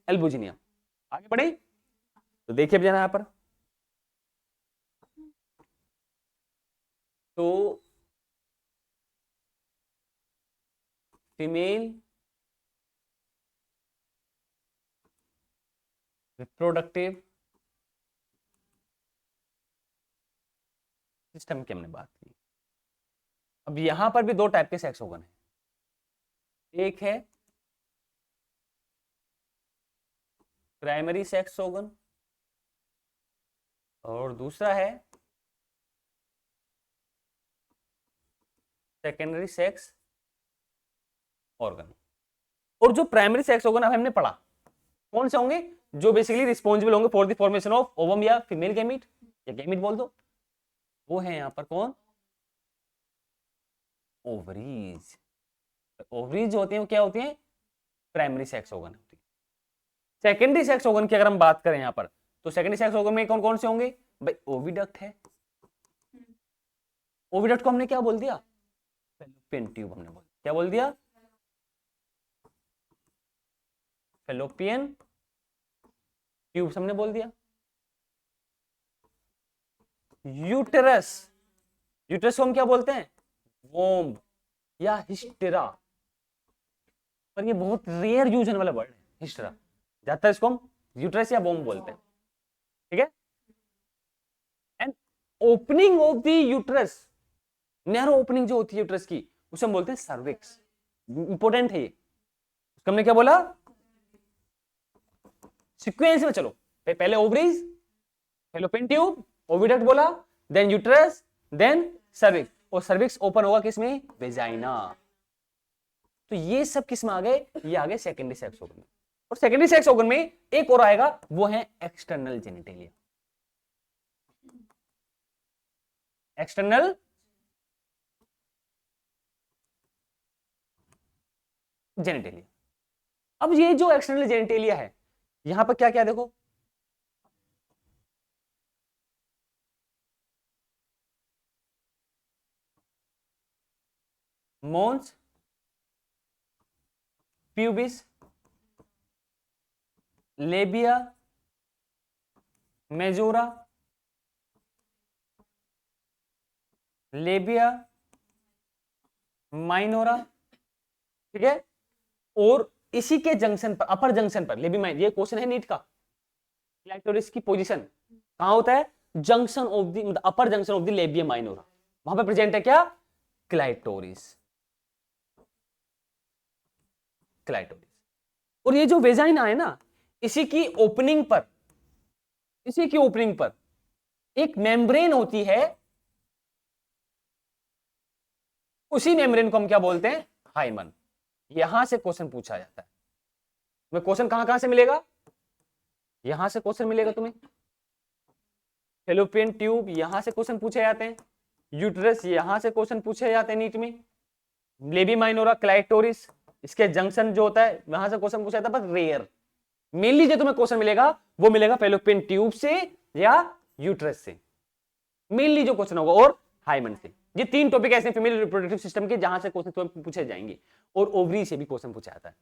albuginea. आगे बढ़े तो देखिए अब यहां पर, तो फीमेल रिप्रोडक्टिव सिस्टम की हमने बात की। अब यहां पर भी 2 टाइप के सेक्स ऑर्गन है। एक है प्राइमरी सेक्स ऑर्गन और दूसरा है सेकेंडरी सेक्स ऑर्गन। और जो प्राइमरी सेक्स ऑर्गन अब हमने पढ़ा, कौन से होंगे? जो बेसिकली रिस्पॉन्सिबल होंगे for the formation of ovum या फीमेल गैमीट, या गैमीट बोल दो, वो है यहां पर कौन? ओवरीज। ओवरीज जो होती हैं वो क्या होती हैं? प्राइमरी सेक्स ऑर्गन होती है। सेकेंडरी सेक्स ऑर्गन की अगर हम बात करें यहां पर, तो सेकेंडरी सेक्स ऑर्गन में कौन कौन से होंगे भाई? ओविडक्ट है। ओविडक्ट को हमने क्या बोल दिया? फैलोपियन ट्यूब हमने बोल दिया। क्या बोल दिया? फैलोपियन ट्यूब हमने बोल दिया। यूटेरस, यूटेरस को हम क्या बोलते हैं? वोम्ब या हिस्टेरा। पर ये बहुत रेयर यूज होने वाला वर्ड है हिस्टेरा, ज्यादातर इसको हम यूटेरस या वोम्ब बोलते हैं, ठीक है। And opening of the uterus, narrow opening जो होती है यूटेरस की, उसे हम बोलते हैं सर्विक्स। इंपॉर्टेंट है ये। उसको हमने क्या बोला? सीक्वेंस में चलो, पहले ओवरीज, फैलोपियन ट्यूब, ओविडक्ट बोला, देन यूटेरस, देन सर्विक्स। और सर्विक्स ओपन होगा किसमें? वेजाइना। तो ये सब किस में आ गए? ये आ गए सेकेंडरी सेक्स ऑर्गन में। और सेकेंडरी सेक्स ऑर्गन में एक और आएगा, वो है एक्सटर्नल जेनिटेलिया। External genitalia. अब ये जो एक्सटर्नल जेनिटेलिया है, यहां पर क्या क्या देखो, mons, pubis, labia majora, labia minora, ठीक है। और इसी के जंक्शन पर, अपर जंक्शन पर, लेबी माइन, ये क्वेश्चन है नीट का, क्लाइटोरिस की पोजीशन कहां होता है? जंक्शन ऑफ द, मतलब upper junction of the labia minora, वहां पर प्रेजेंट है क्या? क्लाइटोरिस। क्लाइटोरिस। और ये जो वेजाइना है ना, इसी की ओपनिंग पर, इसी की ओपनिंग पर एक मेम्ब्रेन होती है। उसी मेम्ब्रेन को हम क्या बोलते हैं? हाइमन। यहां से क्वेश्चन पूछा जाता है। मैं क्वेश्चन कहां कहां से मिलेगा? यहां से क्वेश्चन मिलेगा तुम्हें, फेलोपियन ट्यूब यहां से क्वेश्चन पूछे जाते हैं, यूट्रस यहां से क्वेश्चन पूछे जाते हैं नीट में, लेबी माइनोरा, क्लाइटोरिस, इसके जंक्शन जो होता है वहां से क्वेश्चन पूछा जाता है, बस रेयर। मेनली जो तुम्हें क्वेश्चन मिलेगा वो मिलेगा फेलोपियन ट्यूब से या यूट्रस से, मेनली जो क्वेश्चन होगा, और हाइमन से। ये 3 टॉपिक ऐसे फीमेल रिप्रोडक्टिव सिस्टम के जहां से क्वेश्चन तुम्हें पूछे जाएंगे, और ओवरी से भी क्वेश्चन पूछा जाता है।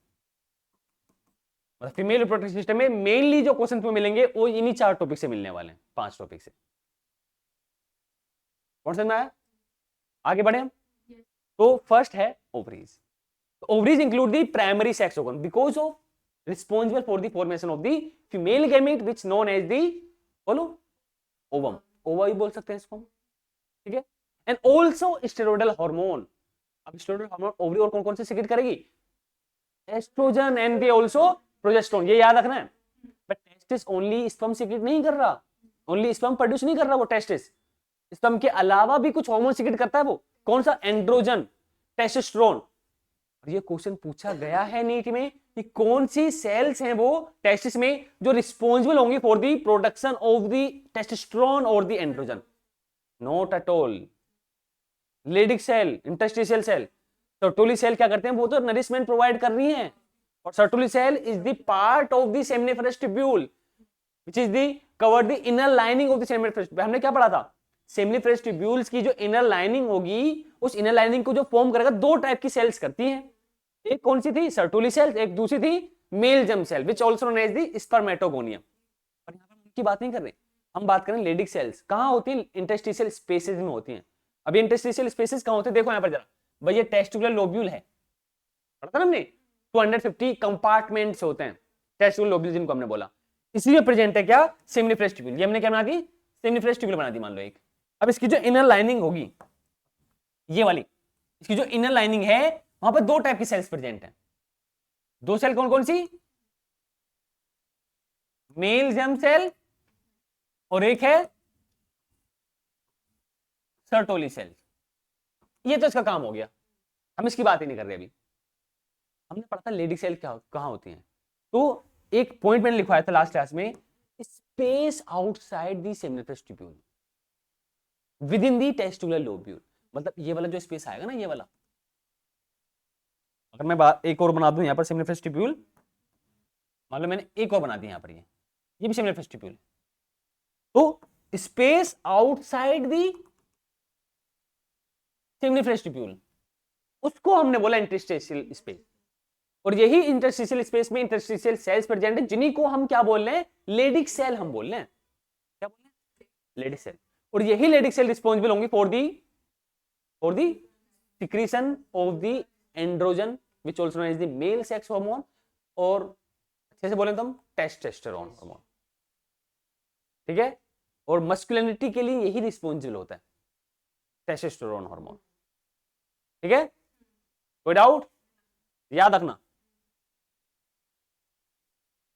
मतलब फीमेल रिप्रोडक्टिव सिस्टम में मेनली जो क्वेश्चन तुम्हें मिलेंगे वो इन्हीं 4 टॉपिक से मिलने वाले हैं, 5 टॉपिक से। कौन समझ में आया? आगे बढ़े हम। तो फर्स्ट है ovaries. Ovaries include the primary sex organ because of responsible for the formation of the female gamete which known as the, बोलो, ओवम, ओवा भी बोल सकते हैं इसको, ठीक है। And also steroidal hormone. अब स्टेरॉइडल हार्मोन ओवरी और कौन कौन से सीक्रेट करेगी? Oestrogen and they also progesterone, ये याद रखना है। But testis only sperm secrete नहीं कर रहा, ओनली स्पर्म प्रोड्यूस नहीं कर रहा वो टेस्टिस, स्पर्म के अलावा भी कुछ हार्मोन सीक्रेट करता है। वो कौन सा? Androgen, testosterone. और ये क्वेश्चन पूछा गया है नीट में कि कौन सी सेल्स हैं वो टेस्टिस में जो रिस्पॉन्सिबल होंगी for the production of the testosterone और the androgen. Not at all. Leydig cell, interstitial cell, Sertoli cell क्या करते हैं? वो तो नरिशमेंट प्रोवाइड कर रही हैं, और Sertoli cell is the part of the seminiferous tubule which is the cover the inner lining of the seminiferous. हमने क्या पढ़ा था? सेमिनिफरस ट्यूब्यूल्स की जो इनर लाइनिंग होगी, उस इनर लाइनिंग को जो फॉर्म करेगा 2 टाइप की सेल्स करती हैं। एक कौन सी थी? सर्टोली सेल, एक दूसरी थी male germ cell which also known as the spermatogonium. और यहां पर हम की बात नहीं कर रहे, हम बात करें लेडिक सेल्स। कहां होती है? इंटरस्टिशियल स्पेसेस में होती हैं। अब इंटरस्टिशियल स्पेसेस कहां होते हैं? देखो यहां पर जरा, भाई ये टेस्टिकुलर लोब्यूल है, पढ़ा था ना हमने, 250 कंपार्टमेंट्स होते हैं टेस्टिकुलर लोब्यूल जिनको हमने बोला। इसी में प्रेजेंट है क्या? Seminiferous tubule. ये हमने क्या बना दी? सेमिनिफरस ट्यूब्यूल बना दी मान लो एक। अब इसकी जो इनर लाइनिंग होगी, ये वाली, इसकी जो इनर लाइनिंग है वहां पर 2 टाइप की सेल्स प्रेजेंट है। 2 सेल कौन कौन सी? मेल जर्म सेल और एक है सर्टोली सेल। ये तो इसका काम हो गया, हम इसकी बात ही नहीं कर रहे अभी। हमने पढ़ा था लेडिक सेल क्या कहां होती हैं। तो एक पॉइंट मैंने लिखवाया था लास्ट क्लास में, space outside the seminiferous tubule with in the testicular lobule. मतलब ये वाला जो स्पेस आएगा ना, ये वाला, अगर मैं एक और बना दूं यहां पर सेमिनिफरस ट्यूब्यूल, मान लो मैंने एक और बना दिया यहां पर, ये भी सेमिनिफरस ट्यूब्यूल। तो space outside the seminiferous tubule, उसको हमने बोला इंटरस्टिशियल स्पेस। और यही इंटरस्टिशियल स्पेस में इंटरस्टिशियल सेल्स प्रेजेंट है, जिन्हीं को हम क्या बोल रहे हैं? लेडिक सेल हम बोल रहे हैं। क्या बोल रहे हैं? Leydig cell. और यही लेडिक सेल रिस्पॉन्सिबल होंगी for the secretion of the androgen which also known as the male sex hormone, और अच्छे से बोले तो हम टेस्टोस्टेरोन हार्मोन, ठीक है। और मस्कुलिनिटी के लिए यही रिस्पॉन्सिबल होता है, टेस्टोस्टेरोन हार्मोन, ठीक है। कोई डाउट? याद रखना।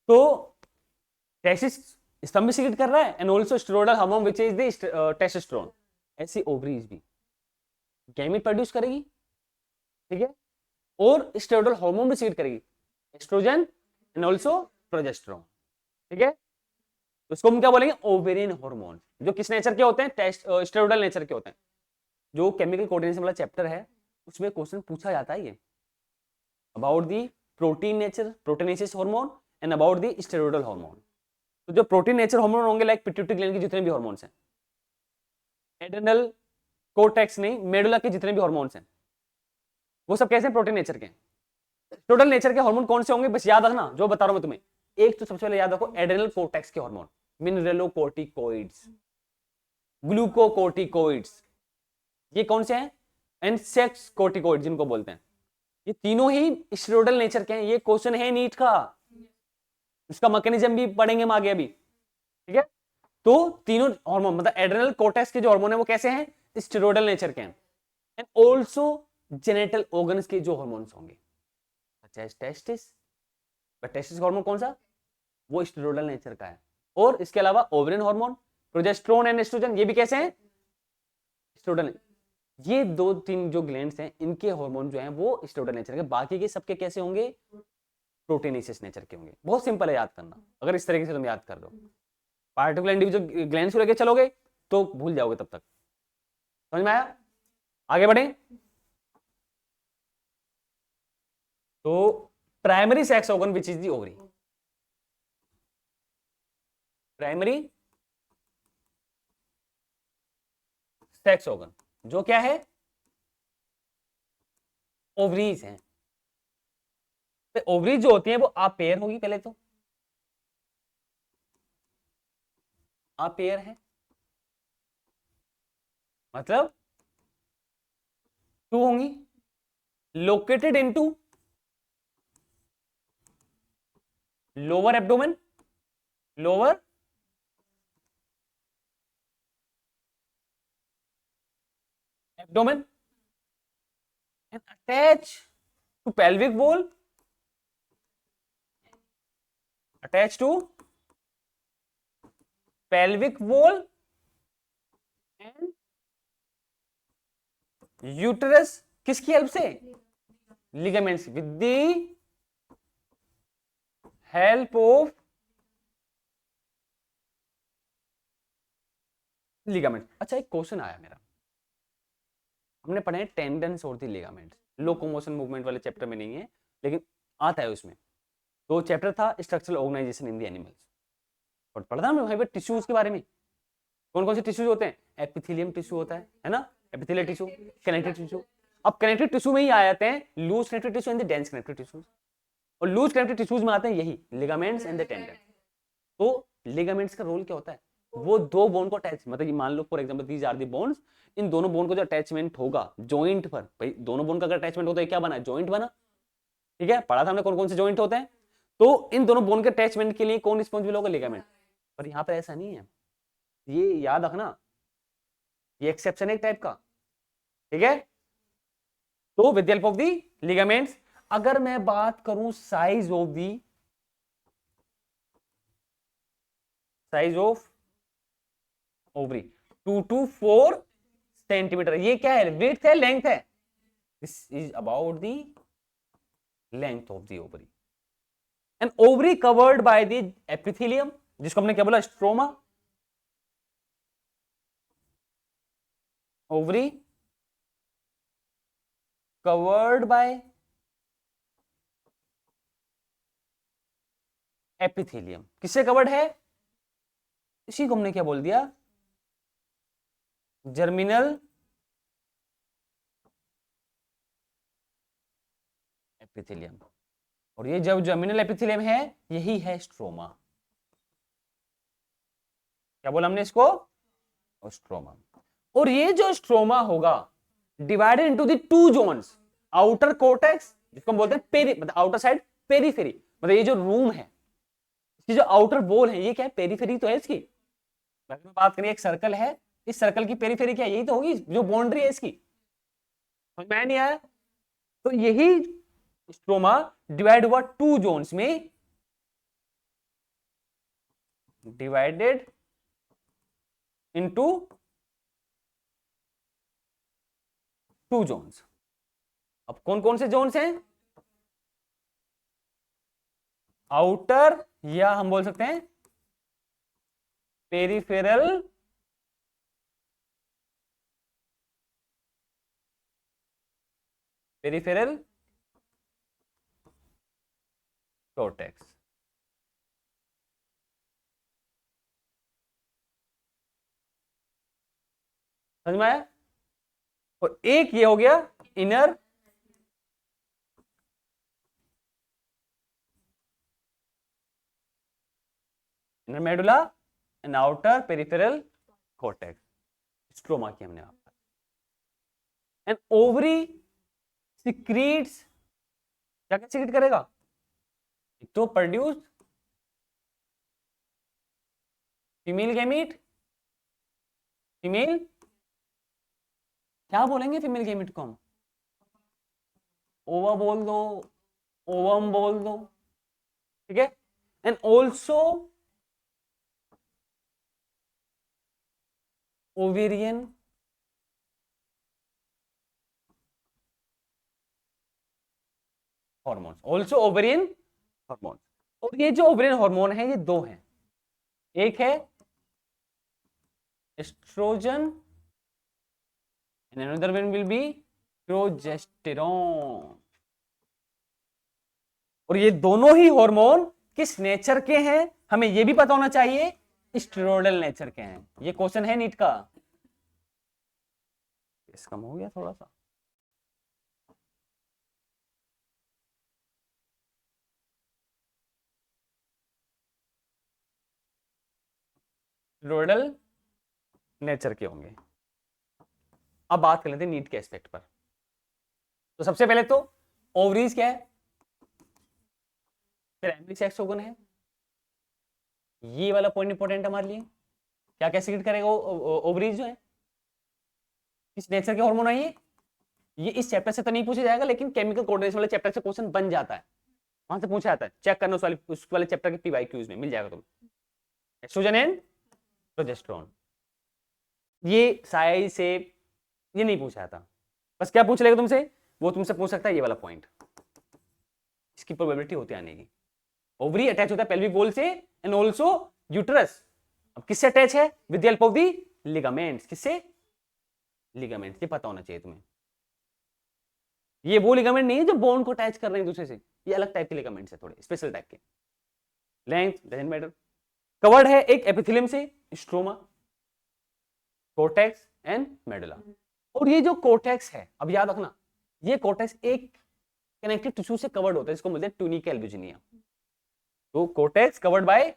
तो टेस्टिस स्तंभ सीक्रेट कर रहा है, and also steroidal hormone which is the testosterone. ऐसी ओवरीज भी गैमेट प्रोड्यूस करेगी, ठीक है, और स्टेरॉइडल हार्मोन भी सीक्रेट करेगी, एस्ट्रोजन एंड आल्सो प्रोजेस्टेरोन, ठीक है। तो इसको हम क्या बोलेंगे? ओवेरियन हार्मोन, जो किस नेचर के होते हैं? स्टेरॉइडल नेचर के होते हैं। जो केमिकल कोऑर्डिनेशन वाला चैप्टर है उसमें क्वेश्चन पूछा जाता है ये, about the protein nature, proteinaceous hormone, and about the steroidal hormone. तो जो प्रोटीन नेचर हार्मोन होंगे लाइक पिट्यूटरी ग्लैंड के जितने भी हार्मोन्स हैं, एड्रेनल कोर्टेक्स नहीं, मेडुला के जितने भी हार्मोन्स हैं, वो सब कैसे? प्रोटीन नेचर के। टोटल नेचर के हार्मोन कौन से होंगे? बस याद रखना जो बता रहा हूं मैं तुम्हें। एक तो सबसे पहले याद रखो एड्रेनल कोर्टेक्स के हार्मोन, मिनरलोकोर्टिकोइड्स, ग्लूकोकोर्टिकोइड्स, ये कौन से हैं? एंड सेक्स कोर्टिकोइड जिनको बोलते हैं। ये तीनों ही स्टेरॉइडल नेचर के हैं। ये क्वेश्चन है नीट का, इसका मैकेनिज्म भी पढ़ेंगे हम आगे अभी, ठीक है। तो तीनों हार्मोन मतलब एड्रेनल कोर्टेक्स के जो हार्मोन है वो कैसे हैं? स्टेरॉइडल नेचर के हैं। एंड आल्सो जेनिटल ऑर्गन्स के जो हार्मोन्स होंगे, टेस्टिस, बट टेस्टिस हार्मोन कौन सा? वो स्टेरॉइडल नेचर का है। और इसके अलावा ovarian hormone, progesterone and oestrogen, ये भी कैसे हैं? स्टेरॉइडल। ये 2-3 जो ग्लैंड्स हैं इनके हार्मोन जो हैं वो स्टेरॉइडल नेचर के। बाकी के सबके कैसे होंगे? प्रोटीनेशियस नेचर के होंगे। बहुत सिंपल है याद करना, अगर इस तरीके से तुम याद कर दो। पार्टिकुलर इंडिविजुअल ग्लैंड्स को लेके चलोगे तो भूल जाओगे तब तक। समझ में आया? आगे बढ़े। तो primary sex organ which is the ovary. Primary sex organ जो क्या है? ओवरीज हैं। तो ओवरीज जो होती हैं वो अपेयर होगी, पहले तो अपेयर है, मतलब टू होंगी, located into lower abdomen, lower abdomen and attach to pelvic wall, attach to pelvic wall and uterus, किसकी हेल्प से? Ligaments, with the help of ligament. अच्छा, एक क्वेश्चन आया मेरा, हमने पढ़े हैं टेंडन्स और दी लिगामेंट्स, लोकोमोशन मूवमेंट वाले चैप्टर में नहीं है लेकिन आता है उसमें। तो चैप्टर था structural organisation in the animals, और पढ़ा था वहीं पे टिश्यूज के बारे में। कौन कौन से टिश्यूज होते हैं? एपिथेलियम टिश्यू होता है ना, एपिथेलियल टिश्यू, कनेक्टिव टिश्यू। अब कनेक्टिव टिश्यू में ही आ जाते हैं loose connective tissue and the dense connective tissues, और लूज कनेक्टिव टिश्यूज में आते हैं यही लिगामेंट्स एंड द टेंडन। तो लिगामेंट्स का रोल क्या होता है? वो दो बोन को अटैच, मतलब मान लो for example these are the bones, इन दोनों बोन को जो अटैचमेंट होगा जॉइंट पर, भाई दोनों बोन का अगर अटैचमेंट होता है क्या बना? जॉइंट बना। ठीक है, पढ़ा था हमने कौन कौन से जॉइंट होते हैं। तो इन दोनों बोन के अटैचमेंट के लिए कौन रिस्पॉन्सिबल होगा? लिगामेंट। पर यहाँ पे ऐसा नहीं है, ये याद रखना, ये एक्सेप्शन है एक टाइप का। ठीक है, तो with the help of the ligaments. अगर मैं बात करूं size of the, size of ovary 2 to 4 centimetre. ये क्या है? विड्थ है, लेंथ है? This is about the length of the ovary. And ovary covered by the epithelium, जिसको हमने क्या बोला? Stroma. Ovary covered by epithelium. किससे कवर्ड है? इसी को हमने क्या बोल दिया? Germinal epithelium. और ये जब जर्मिनल एपिथेलियम है, यही है स्ट्रोमा। क्या बोला हमने इसको? स्ट्रोमा। और ये जो स्ट्रोमा होगा divided into the two zones, outer cortex जिसको हम बोलते हैं पेरी, मतलब आउटर साइड, पेरीफेरी, मतलब ये जो रूम है, इसकी जो आउटर वॉल है, ये क्या है? पेरीफेरी तो है इसकी। अगर बात करें एक सर्कल है, इस सर्कल की पेरीफेरी क्या है? यही तो होगी जो बाउंड्री है इसकी। समझ में नहीं आया? तो यही स्ट्रोमा डिवाइड हुआ टू जोन्स में, डिवाइडेड इनटू टू जोन्स। अब कौन कौन से जोन्स हैं? आउटर, या हम बोल सकते हैं पेरिफेरल पेरिफेरल कोर्टेक्स। समझ में आया? और एक ये हो गया inner inner medulla and outer peripheral cortex, stroma की हमने आप। एंड ओवरी सिक्रीट्स, क्या क्या सिक्रीट करेगा? एक तो प्रोड्यूस फीमेल गैमीट, फीमेल, क्या बोलेंगे फीमेल गैमीट को हम? ओवा बोल दो, ओवम बोल दो। ठीक है, and also ovarian hormones, also ovarian hormone. और ये जो ओवरियन हार्मोन है ये दो हैं, एक है oestrogen and another one will be progesterone. और ये दोनों ही हार्मोन किस नेचर के हैं हमें ये भी पता होना चाहिए, स्टेरॉयडल नेचर के हैं। ये क्वेश्चन है नीट का। इस कम हो गया थोड़ा सा। स्टेरॉयडल नेचर के होंगे। अब बात कर लेते हैं नीट के एस्पेक्ट पर। तो सबसे पहले तो ओवरीज क्या है, प्राइमरी सेक्स ऑर्गन है। ये वाला पॉइंट इंपॉर्टेंट है हमारे लिए। क्या क्या सीक्रेट करेगा ओवरीज जो है, किस नेचर के हार्मोन है ये इस चैप्टर से तो नहीं पूछा जाएगा, लेकिन केमिकल कोऑर्डिनेशन वाले चैप्टर से क्वेश्चन बन जाता है, वहां से पूछा जाता है। चेक करना उस वाले चैप्टर के पीवाईक्यूज में मिल जाएगा तुम्हें। एस्ट्रोजन एंड प्रोजेस्टेरॉन, ये साई से ये नहीं पूछा जाता, बस क्या पूछ लेगा तुमसे, वो तुमसे पूछ सकता है ये वाला पॉइंट, इसकी प्रोबेबिलिटी होती है आने की। ओवरी अटैच होता है पेल्विक वॉल से एंड ऑल्सो यूट्रस। अब किससे अटैच है, with the help of the ligaments. किससे, लिगामेंट्स। ये पता होना चाहिए तुम्हें। ये वो लिगामेंट नहीं है जो बोन को अटैच कर रहे हैं दूसरे से, ये अलग टाइप के लिगामेंट्स है, थोड़े स्पेशल टाइप के। Length doesn't matter. कवर्ड है एक एपिथेलियम से, स्ट्रोमा, कोर्टेक्स एंड मेडुला। और ये जो कोर्टेक्स है, अब याद रखना, ये कोर्टेक्स एक कनेक्टिव टिश्यू से कवर्ड होता है, इसको बोलते हैं ट्यूनिका एल्बुजिनिया। तो cortex covered by,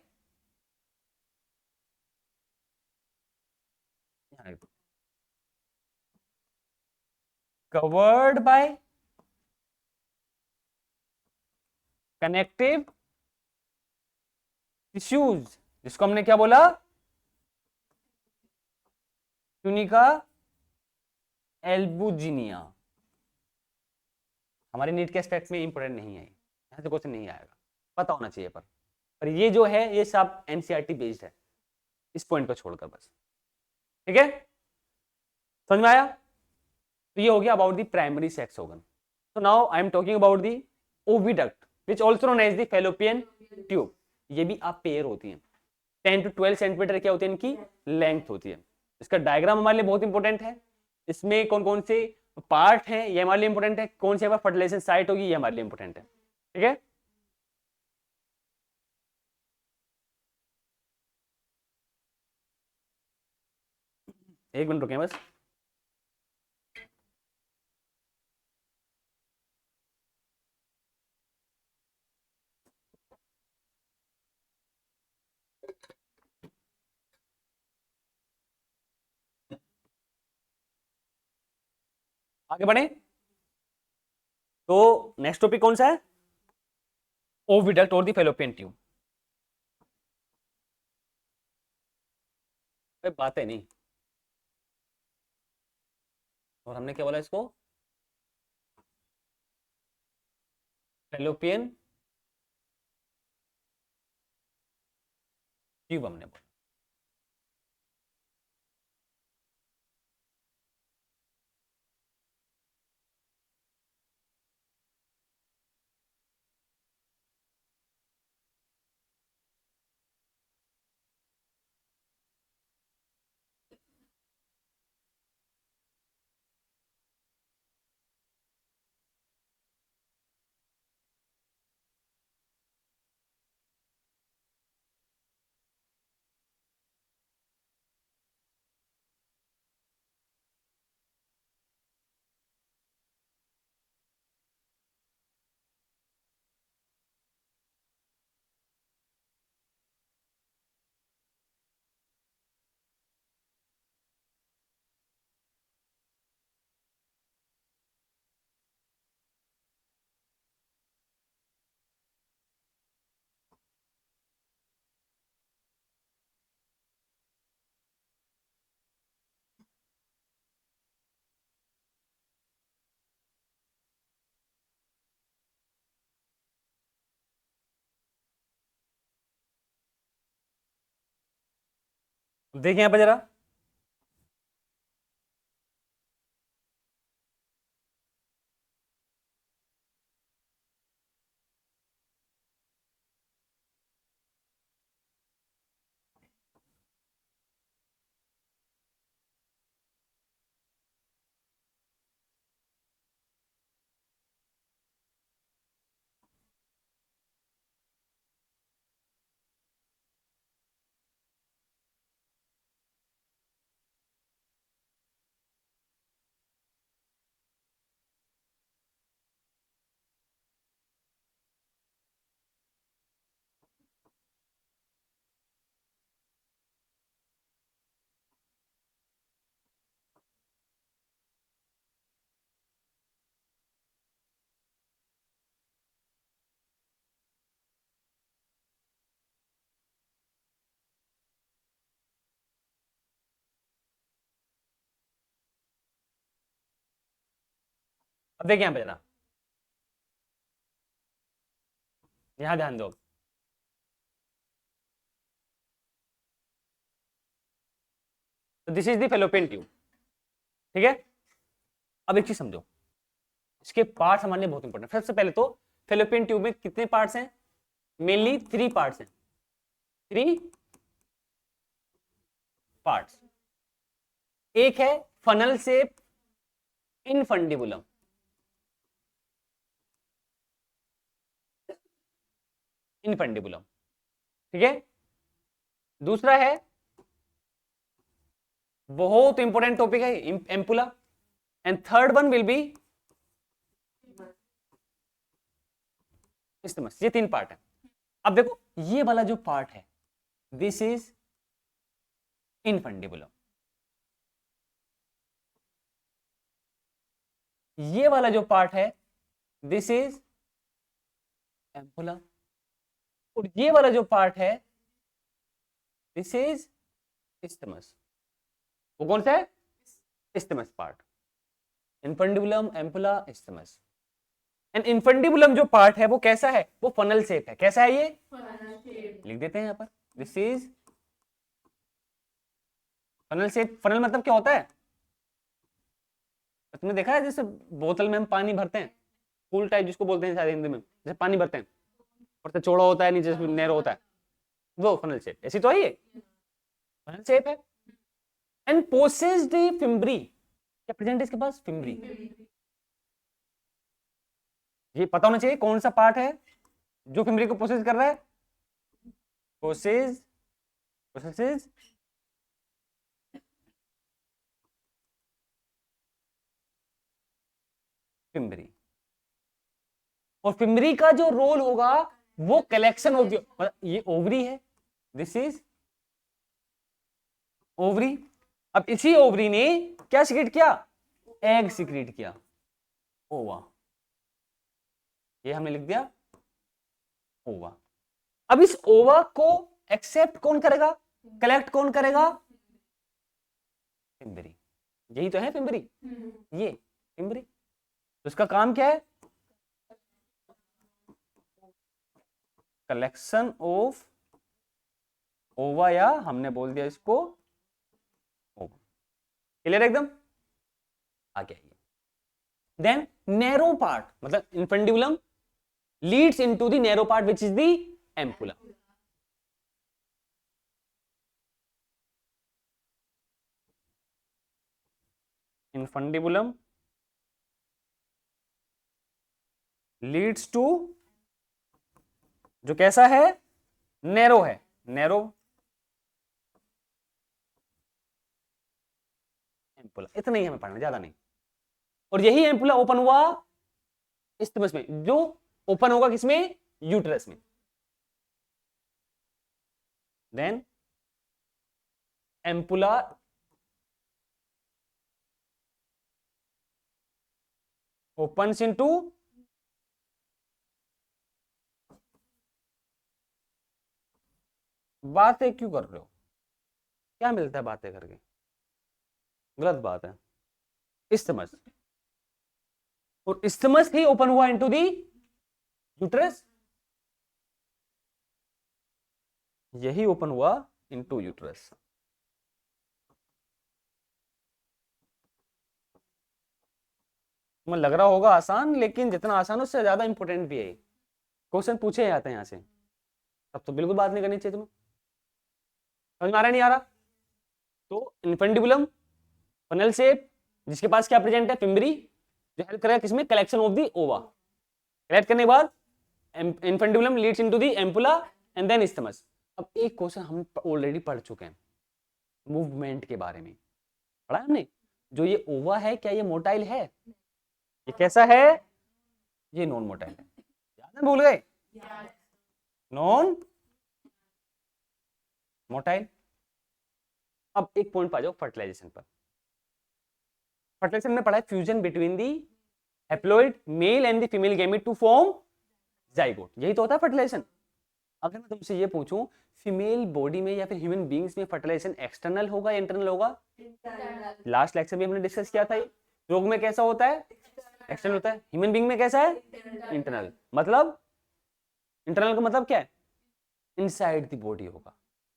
covered by connective tissues, जिसको हमने क्या बोला, ट्यूनिका एल्बुजिनिया। हमारे नीट के एस्पेक्ट में इंपोर्टेंट नहीं है, यहां से क्वेश्चन नहीं आएगा, पता होना चाहिए पर ये जो है ये सब एनसीईआरटी बेस्ड है, इस पॉइंट को छोड़कर बस। ठीक है, समझ में आया। तो ये हो गया about the primary sex organ. So now I am talking about the oviduct which also known as the Fallopian tube. ये भी आप पेयर होती हैं, 10 to 12 सेंटीमीटर क्या होती है इनकी लेंथ होती है। इसका डायग्राम हमारे लिए बहुत इंपॉर्टेंट है। इसमें कौन कौन से पार्ट हैं ये हमारे लिए इंपॉर्टेंट है, कौन सी फर्टिलाइजेशन साइट होगी ये हमारे लिए इंपॉर्टेंट है। ठीक है, एक मिनट रुके बस। आगे बढ़े, तो नेक्स्ट टॉपिक कौन सा है, ओविडक्ट और द फैलोपियन ट्यूब। बात है नहीं, और हमने क्या बोला इसको, फैलोपियन ट्यूब हमने बोला। देखिए यहां पर जरा, अब देखिए यहाँ पे जरा, यहां ध्यान दो। तो this is the fallopian tube, ठीक है। अब एक चीज समझो, इसके पार्ट्स हमारे लिए बहुत इंपॉर्टेंट। सबसे पहले तो फेलोपियन ट्यूब में कितने पार्ट्स हैं? मेनली 3 पार्ट्स हैं, 3 पार्ट्स। एक है फनल शेप इनफंडिबुलम, इनफंडिबुलम, ठीक है। दूसरा है, बहुत इंपॉर्टेंट टॉपिक है, ampulla. And third one will be isthmus. ये 3 पार्ट है। अब देखो ये वाला जो पार्ट है, दिस इज इनफंडिबुलम। ये वाला जो पार्ट है, दिस इज एम्पुला। और ये वाला जो पार्ट है, दिस इज इस्थिमस। वो कौन सा है? Isthmus part. Infundibulum, ampulla, isthmus. And infundibulum जो पार्ट है वो कैसा है? वो फनल शेप है। कैसा है ये? लिख देते हैं यहां पर, this is funnel shape. Funnel मतलब क्या होता है? तुमने देखा है जैसे बोतल में हम पानी भरते हैं, फूल टाइप जिसको बोलते हैं शायद हिंदी में, जैसे पानी भरते हैं, ऊपर से चौड़ा होता है, नीचे से नैरो होता है, वो फनल शेप। ऐसी तो है ये, फनल शेप है। एंड पोसेस्ड फिम्ब्री, क्या प्रेजेंट है इसके पास? फिम्ब्री। ये पता होना चाहिए कौन सा पार्ट है जो फिम्ब्री को प्रोसेस कर रहा है। Processes fimbriae. और फिम्ब्री का जो रोल होगा वो कलेक्शन ऑफ द, ये ओवरी है, दिस इज ओवरी। अब इसी ओवरी ने क्या सीक्रेट किया? एग सीक्रेट किया, ओवा। ये हमने लिख दिया ओवा। अब इस ओवा को एक्सेप्ट कौन करेगा, कलेक्ट कौन करेगा? फिम्ब्री। यही तो है फिम्ब्री, ये फिम्ब्री। तो इसका काम क्या है? कलेक्शन ऑफ ओवा, या हमने बोल दिया इसको ओवा। क्लियर एकदम? आगे आइए। देन नैरो पार्ट, मतलब infundibulum leads into the narrow part which is the ampulla. Infundibulum leads to, जो कैसा है? नैरो है, नैरो एम्पुला। इतना ही हमें पढ़ना, ज्यादा नहीं। और यही एम्पुला ओपन हुआ इस्थिमस में, जो ओपन होगा किसमें? यूट्रस में। देन एम्पुला opens into बातें क्यों कर रहे हो? क्या मिलता है बातें करके? गलत बात है। इस्थिमस, और इस्थिमस ही ओपन हुआ इनटू दी यूट्रस, यही ओपन हुआ इनटू यूट्रस। तुम्हें लग रहा होगा आसान, लेकिन जितना आसान उससे ज्यादा इंपॉर्टेंट भी है। क्वेश्चन पूछे जाते हैं यहां से, तब तो बिल्कुल बात नहीं करनी चाहिए तुम्हें। समझ में आ रहा नहीं आ रहा? तो इनफंडिबुलम फनल शेप, जिसके पास क्या प्रेजेंट है? फिम्ब्री, जो हेल्प करेगा किसमें? कलेक्शन ऑफ दी ओवा। कलेक्ट करने के बाद infundibulum leads into the ampulla and then isthmus. अब एक क्वेश्चन हम ऑलरेडी पढ़ चुके हैं मूवमेंट के बारे में, पढ़ा है हमने। जो ये ओवा है, क्या ये मोटाइल है? ये कैसा है? ये नॉन मोटाइल है। याद है, भूल गए? Non motile. अब एक पॉइंट पा जाओ फर्टिलाइजेशन पर। फर्टिलाइजेशन में पढ़ा है fusion between the haploid male and the female gamete to form zygote. यही तो होता है फर्टिलाइजेशन। अगर मैं तुमसे ये पूछूं, फीमेल बॉडी में या फिर ह्यूमन बींग्स में फर्टिलाइजेशन एक्सटर्नल होगा या इंटरनल होगा? लास्ट लेक्चर में हमने डिस्कस किया था। रोग में कैसा होता है? एक्सटर्नल होता है। ह्यूमन बीइंग में कैसा है? इंटरनल। मतलब इंटरनल का मतलब क्या है? इनसाइड द बॉडी होगा।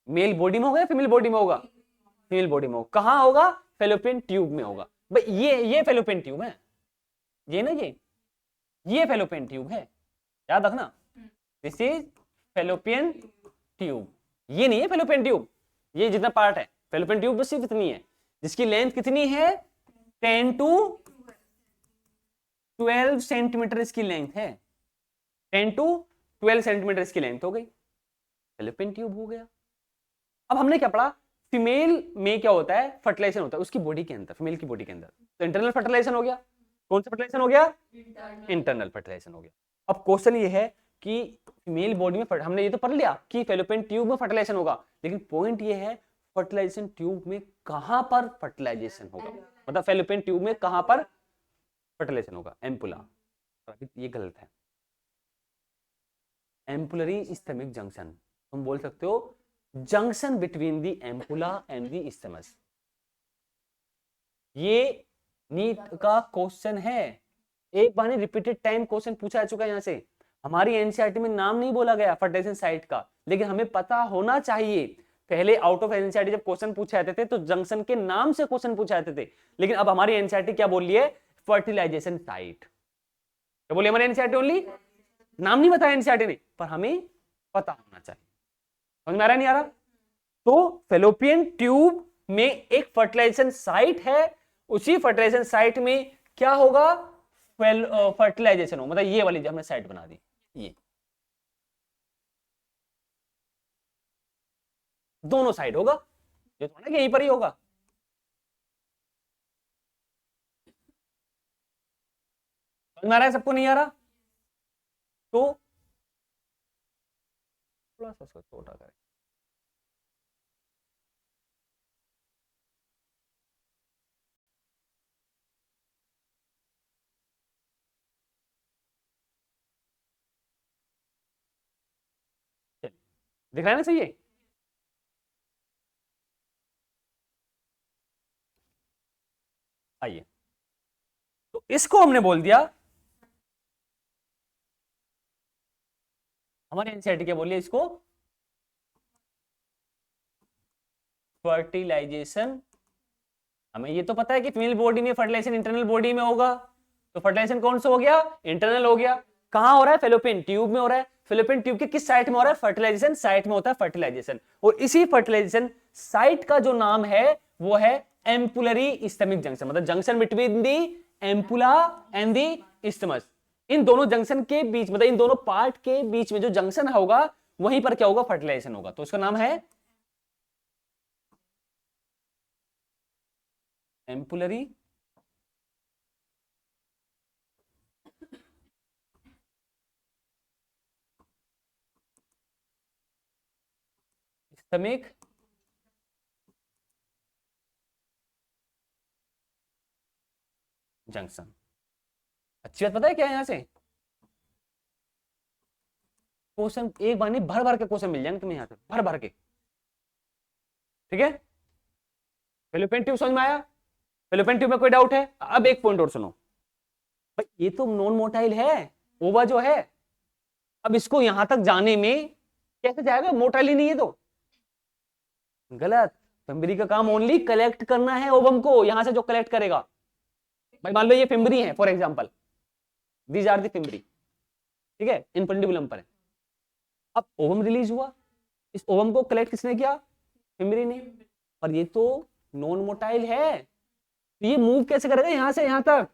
मेल बॉडी में होगा या फीमेल बॉडी में होगा? फीमेल बॉडी में होगा। कहां होगा? फेलोपियन ट्यूब में होगा। भाई ये फेलोपियन ट्यूब है, ये ना, ये फेलोपियन ट्यूब है, याद रखना। दिस इज फेलोपियन ट्यूब, ये नहीं है फेलोपियन ट्यूब। ये जितना पार्ट है फेलोपियन ट्यूब बस सिर्फ इतनी है, जिसकी लेंथ कितनी है? 10 to 12 सेंटीमीटर इसकी लेंथ है। 10 to 12 सेंटीमीटर इसकी लेंथ हो गई, फेलोपियन ट्यूब हो गया। अब हमने क्या पढ़ा? फीमेल में क्या होता है? फर्टिलाइजेशन होता है उसकी बॉडी के अंदर, फीमेल की बॉडी के अंदर। तो इंटरनल फर्टिलाइजेशन हो गया। कौन सा फर्टिलाइजेशन हो गया? इंटरनल फर्टिलाइजेशन हो गया। अब क्वेश्चन ये है कि फीमेल बॉडी में हमने ये तो पढ़ लिया कि फेलोपियन ट्यूब में फर्टिलाइजेशन होगा, लेकिन पॉइंट ये है फर्टिलाइजेशन ट्यूब में कहां पर फर्टिलाइजेशन होगा, मतलब फेलोपियन ट्यूब में कहां पर फर्टिलाइजेशन होगा? एम्पुला। अभी ये गलत है। एम्पुलरी इस्थेमिक जंक्शन, तुम बोल सकते हो junction between the ampulla and the isthmus. ये नीट का क्वेश्चन है, एक बार रिपीटेड टाइम क्वेश्चन पूछा जा चुका है। यहां से हमारी एनसीईआरटी में नाम नहीं बोला गया फर्टिलाइजेशन साइट का, लेकिन हमें पता होना चाहिए। पहले आउट ऑफ एनसीईआरटी जब क्वेश्चन पूछे जाते थे तो जंक्शन के नाम से क्वेश्चन पूछे जाते थे, लेकिन अब हमारी एनसीईआरटी क्या बोल रही है? Fertilisation site. क्या बोलिए हमारी एनसीईआरटी? ओनली नाम नहीं बताया एनसीईआरटी ने, पर हमें पता होना चाहिए। समझ में आ रहा है नहीं आ रहा? तो फेलोपियन ट्यूब में एक फर्टिलाइजेशन साइट है, उसी फर्टिलाइजेशन साइट में क्या होगा? फर्टिलाइजेशन हो, मतलब ये वाली जो हमने साइट बना दी, ये दोनों साइड होगा, ये थोड़ा ना यहीं पर ही होगा। समझ में आ रहा है सबको? नहीं आ रहा? तो थोड़ा सा इसको छोटा करें। दिख रहा है ना सही है? आइए, तो इसको हमने बोल दिया, हमारे एनसीईआरटी क्या बोलिए इसको? फर्टिलाइजेशन। हमें ये तो पता है कि फीमेल बॉडी में फर्टिलाइजेशन इंटरनल बॉडी में होगा, तो फर्टिलाइजेशन कौन सा हो गया? इंटरनल हो गया। कहां हो रहा है? फेलोपियन ट्यूब में हो रहा है। फेलोपियन ट्यूब के किस साइट में हो रहा है? फर्टिलाइजेशन साइट में होता है फर्टिलाइजेशन। और इसी फर्टिलाइजेशन साइट का जो नाम है वो है एम्पुलरी इस्थेमिक जंक्शन, मतलब junction between the ampulla and the isthmus. इन दोनों जंक्शन के बीच, मतलब इन दोनों पार्ट के बीच में जो जंक्शन होगा वहीं पर क्या होगा? फर्टिलाइजेशन होगा। तो इसका नाम है एम्पुलरी इस्थमिक जंक्शन। अच्छी बात पता है क्या है? यहां से क्वेश्चन एक बार नहीं भर भर के क्वेश्चन मिल जाएंगे तुम्हें यहां से, भर भर के। ठीक है? फेलोपियन ट्यूब समझ में आया? फेलोपियन ट्यूब में कोई डाउट है? अब एक पॉइंट और सुनो भाई, ये तो नॉन मोटाइल है, ओवा जो है। अब इसको यहां तक जाने में कैसे जाएगा? मोटाइल ही नहीं है तो गलत। फिम्बरी का काम ओनली कलेक्ट करना है ओवम को, यहां से जो कलेक्ट करेगा। भाई मान लो ये फिम्बरी है for example, these are the fimbriae, ठीक है, इन पेंडिकुलम पर है। अब ओवम रिलीज हुआ, इस ओवम को कलेक्ट किसने किया? फिम्बरी ने। पर ये तो नॉन मोटाइल है, तो ये मूव कैसे करेगा यहां से यहां तक?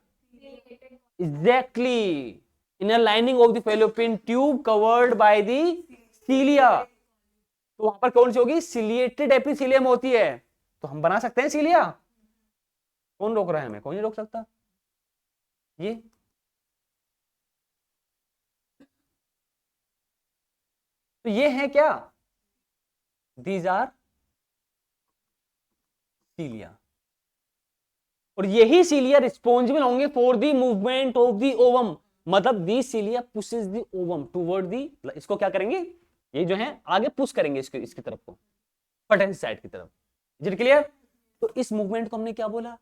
Exactly inner lining of the fallopian tube covered by the cilia. तो वहां पर कौन सी होगी? सिलिएटेड एपिथेलियम होती है। तो हम बना सकते हैं सीलिया। कौन रोक रहा है हमें? कोई नहीं रोक सकता। ये तो ये है क्या? दीज आर सीलिया, और यही सीलिया रिस्पॉन्सिबल होंगे for the movement of the ovum. मतलब the cilia pushes the ovum toward the, इसको क्या करेंगे? ये जो है आगे पुश करेंगे इसकी तरफ को, फर्टाइल साइड की तरफ। Is it clear? तो इस मूवमेंट को हमने क्या बोला?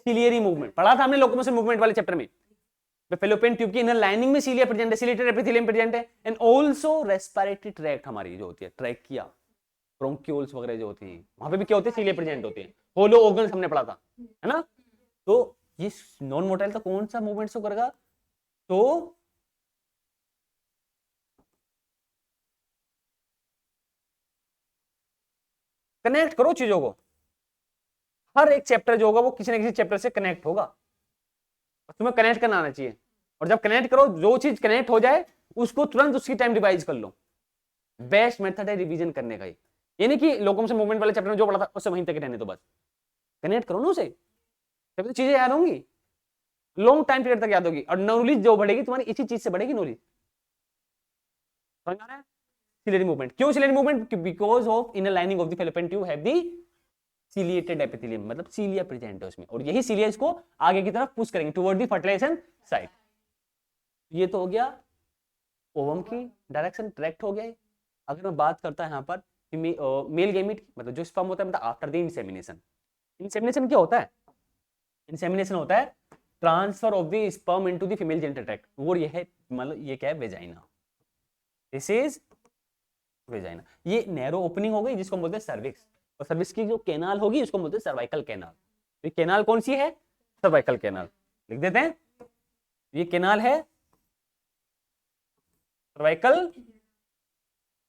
Ciliary movement. पढ़ा था हमने लोकोमोशन मूवमेंट वाले चैप्टर में। फेलोपियन ट्यूब की इनर लाइनिंग में सीलिया प्रेजेंट है, सीलिएटेड एपिथेलियम प्रेजेंट है, एंड आल्सो रेस्पिरेटरी ट्रैक्ट हमारी जो होती है, ट्रैकिया, ब्रोंक्यूल्स वगैरह जो होती है, वहां पे भी क्या होते हैं, सीलिया प्रेजेंट होते हैं। होलो ऑर्गन्स हमने पढ़ा था, है ना। तो ये नॉन मोटाइल तो कौन सा मूवमेंट शो करेगा, तो कनेक्ट करो चीजों को, हर एक चैप्टर जो होगा वो किसी ना किसी चैप्टर से कनेक्ट होगा, तुम्हें कनेक्ट करना आना चाहिए। और जब कनेक्ट करो, जो चीज कनेक्ट हो जाए उसको तुरंत उसकी टाइम रिवाइज कर लो। बेस्ट मेथड है रिवीजन करने का ही। ये नहीं कि लोकोमोशन मूवमेंट वाले चैप्टर में जो पढ़ा था उससे वहीं तक रहने दो, बस कनेक्ट करो ना उसे, तभी तो चीजें याद होंगी, लॉन्ग टाइम पीरियड तक याद होगी, और नॉलेज जो बढ़ेगी तुम्हारी इसी चीज से बढ़ेगी नॉलेज। समझ आ रहा है? सिलियरी मूवमेंट, क्यों ciliary movement, because of inner lining of the Fallopian tube have the ciliated epithelium, मतलब सीलिया प्रेजेंट है उसमें, और यही सीलिया इसको आगे की तरफ पुश करेंगे टुवर्ड द फर्टिलाइजेशन साइट। ये तो हो गया ओवम की डायरेक्शन, ट्रैक्ट हो गया। अगर मैं बात करता है यहाँ पर मेल गैमीट की, मतलब जो स्पर्म होता है, मतलब आफ्टर द इंसेमिनेशन, इंसेमिनेशन क्या होता है, इंसेमिनेशन होता है transfer of the sperm into the female genital tract, और ये है मतलब ये क्या है, वेजाइना, दिस इज वेजाइना। ये नैरो ओपनिंग हो गई जिसको हम बोलते हैं सर्विक्स, और सर्विक्स की जो कैनाल होगी उसको बोलते हैं सर्वाइकल कैनाल। ये कैनाल कौन सी है, सर्वाइकल कैनाल, लिख देते हैं, ये कैनाल है cervical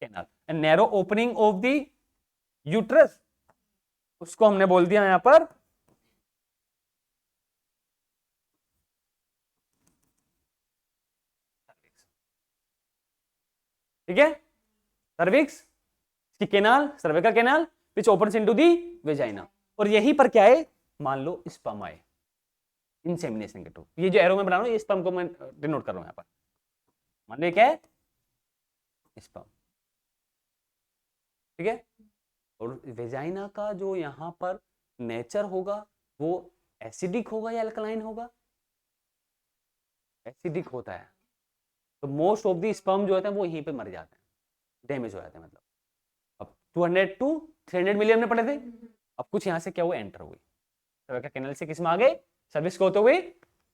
canal, and narrow opening of the uterus उसको हमने बोल दिया यहां पर ठीक है, सर्विक्स की canal, cervical canal which opens into the vagina, और यहीं पर क्या है, मान लो स्पर्म आए इंसेमिनेशन के थ्रू, ये जो एरो में बना रहा हूं ये स्पर्म को मैं डिनोट कर रहा हूं यहां पर, मान लो क्या है, स्पर्म, ठीक है। और वेजाइना का जो यहां पर नेचर होगा वो एसिडिक होगा या अल्कलाइन होगा, एसिडिक होता है, तो मोस्ट ऑफ द स्पर्म जो होते हैं वो यहीं पे मर जाते हैं, डैमेज हो जाते हैं। मतलब अब 200 to 300 मिलियन में पढ़े थे, अब कुछ यहाँ से क्या हुआ, एंटर हुई सर्वाइकल कैनाल से, किस में आ गए, सर्विक्स को होते हुए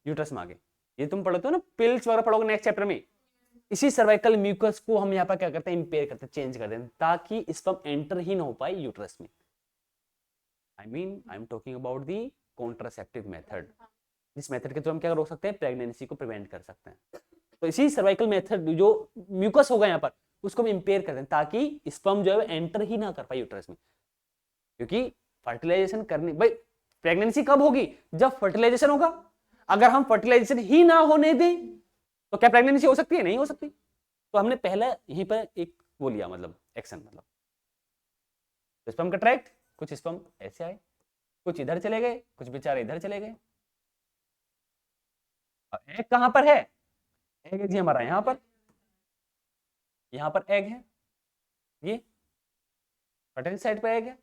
यूट्रस में आ गए। ये तुम पढ़ते हो ना, पिल्स वगैरह पढ़ोगे नेक्स्ट चैप्टर में, इसी सर्वाइकल म्यूकस को हम यहाँ पर क्या करते हैं, इंपेयर करते हैं, चेंज कर देते हैं, ताकि स्पर्म एंटर ही ना हो पाए यूट्रस में। आई am talking about the contraceptive method, जिस मेथड के थ्रू हम क्या रोक सकते हैं, प्रेगनेंसी को प्रिवेंट कर सकते हैं। तो इसी सर्वाइकल मेथड जो म्यूकस होगा यहाँ पर उसको हम इंपेयर करते हैं, ताकि स्पर्म जो है एंटर ही ना कर पाए यूट्रस में, क्योंकि फर्टिलाइजेशन करने, भाई प्रेगनेंसी कब होगी, जब फर्टिलाइजेशन होगा। अगर हम फर्टिलाइजेशन ही ना होने दें तो क्या प्रेगनेंसी हो सकती है, नहीं हो सकती। तो हमने पहले यहीं पर एक वो लिया, मतलब एक्शन, मतलब स्पर्म का ट्रैक्ट, कुछ स्पर्म ऐसे आए, कुछ इधर चले गए, कुछ बेचारे इधर चले गए। एग कहां पर है, एग है जी हमारा यहां पर एग है, ये फर्टाइल साइड पर एग है।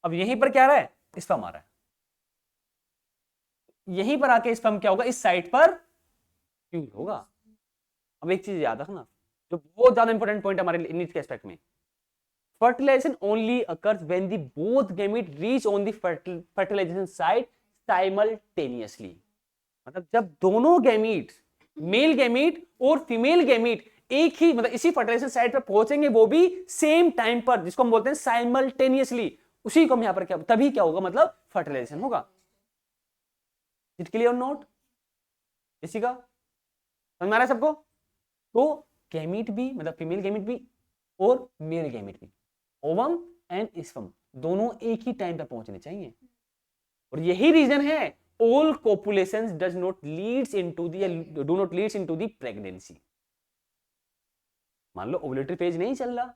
अब यहीं पर क्या आ रहा है, स्पर्म आ रहा है, यहीं पर आके स्पर्म क्या होगा, इस साइड पर फ्यूज होगा। अब एक चीज याद रखना, जो बहुत ज्यादा इंपॉर्टेंट पॉइंट हमारे नीड्स के एस्पेक्ट में, fertilization only occurs when the both gamete reach on the fertilization site simultaneously, मतलब जब दोनों गैमीट, मेल गैमीट और फीमेल गैमीट एक ही, मतलब इसी फर्टिलाइजेशन साइट पर पहुंचेंगे, वो भी सेम टाइम पर, जिसको हम बोलते हैं साइमल्टेनियसली, उसी को हम यहां पर क्या, तभी क्या होगा, मतलब फर्टिलाइजेशन होगा। इट क्लियर नोट, इसी का समझ में आ रहा है सबको। तो गैमीट भी, मतलब फीमेल गैमीट भी और मेल गैमीट भी, ओवम एंड स्पर्म दोनों एक ही टाइम पर पहुंचने चाहिए, और यही रीजन है all copulations does not leads into the do not leads into the pregnancy। मान लो ओवुलेटरी फेज नहीं चल रहा,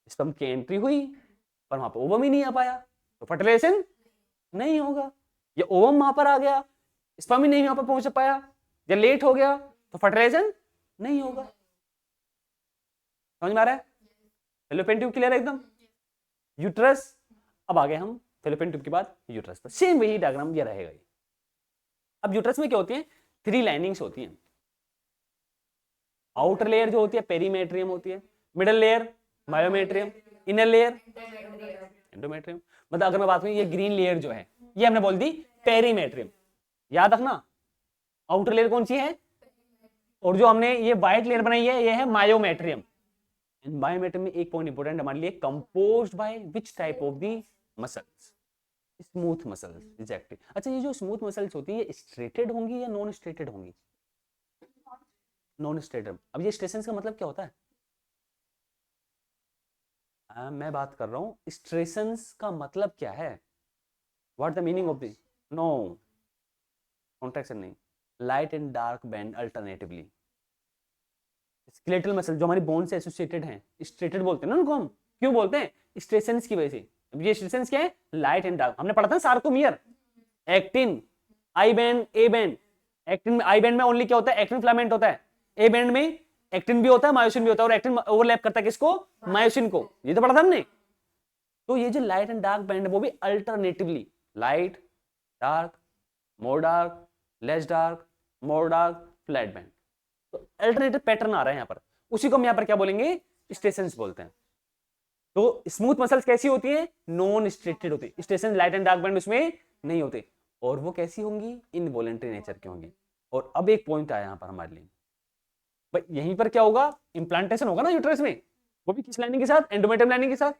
स्पर्म की एंट्री हुई पर वहां पर ओवम ही नहीं आ पाया, तो फर्टिलाइजेशन नहीं होगा, या ओवम वहां पर आ गया, स्पर्म ही नहीं वहां पर पहुंच पाया, या लेट हो गया, तो फर्टिलाइजेशन नहीं होगा। समझ में आ रहा है, फैलोपियन ट्यूब क्लियर है एकदम, यूट्रस। अब आ गए हम फैलोपियन ट्यूब के बाद यूट्रस पर, सेम वही डायग्राम ये रहेगा। अब यूट्रस में क्या होती है, 3 लाइनिंग्स होती हैं, आउटर लेयर जो होती है पेरीमेट्रियम होती है, middle layer myometrium, inner layer endometrium. मतलब अगर मैं बात करूं, ये ग्रीन लेयर जो है ये हमने बोल दी पेरीमेट्रियम, याद रखना आउटर लेयर कौन सी है, और जो हमने ये व्हाइट लेयर बनाई है ये है मायोमेट्रियम। एंड मायोमेट्रियम में एक पॉइंट इंपॉर्टेंट हमारे लिए, composed by which type of the muscles, smooth muscles, exactly. अच्छा, ये जो स्मूथ मसल्स होती है ये स्ट्रेटेड होंगी या नॉन स्ट्रेटेड होंगी, नॉन स्ट्रेटेड। अब ये स्ट्रेसेंस का मतलब क्या होता है, मैं बात कर रहा हूं स्ट्रेसेंस का मतलब क्या है, what the meaning of the, no contraction नहीं, light and dark band alternatively. Skeletal muscle जो हमारी बोन से एसोसिएटेड हैं, स्ट्रेटेड बोलते हैं ना उनको हम, क्यों बोलते हैं, स्ट्रेसेंस की वजह से। ये स्ट्रेसेंस क्या है, लाइट एंड डार्क, हमने पढ़ा था sarcomere, actin, I band, A band. Actin I band में ओनली क्या होता है, एक्टिन फिलामेंट होता है, ए बैंड में एक्टिन भी होता है मायोसिन भी होता है, और एक्टिन ओवरलैप करता है किसको, मायोसिन को, ये तो पढ़ा था हमने। तो ये जो लाइट एंड डार्क बैंड है वो भी alternatively, light dark, more dark, less dark, more dark, flat band, तो अल्टरनेटिव पैटर्न आ रहा है यहाँ पर, उसी को हम यहाँ पर क्या बोलेंगे, स्ट्रेसेंस बोलते हैं। तो स्मूथ मसल्स कैसी होती है, नॉन स्ट्रेटेड होती है, स्ट्रेसेंस लाइट एंड डार्क बैंड उसमें नहीं होते, और वो कैसी होंगी, इनवॉलंटरी नेचर की होंगी। और अब एक पॉइंट आया यहाँ पर हमारे लिए, भाई यहीं पर क्या होगा, इंप्लांटेशन होगा ना यूट्रस में, वो भी किस लाइनिंग के साथ, एंडोमेट्रियम लाइनिंग के साथ।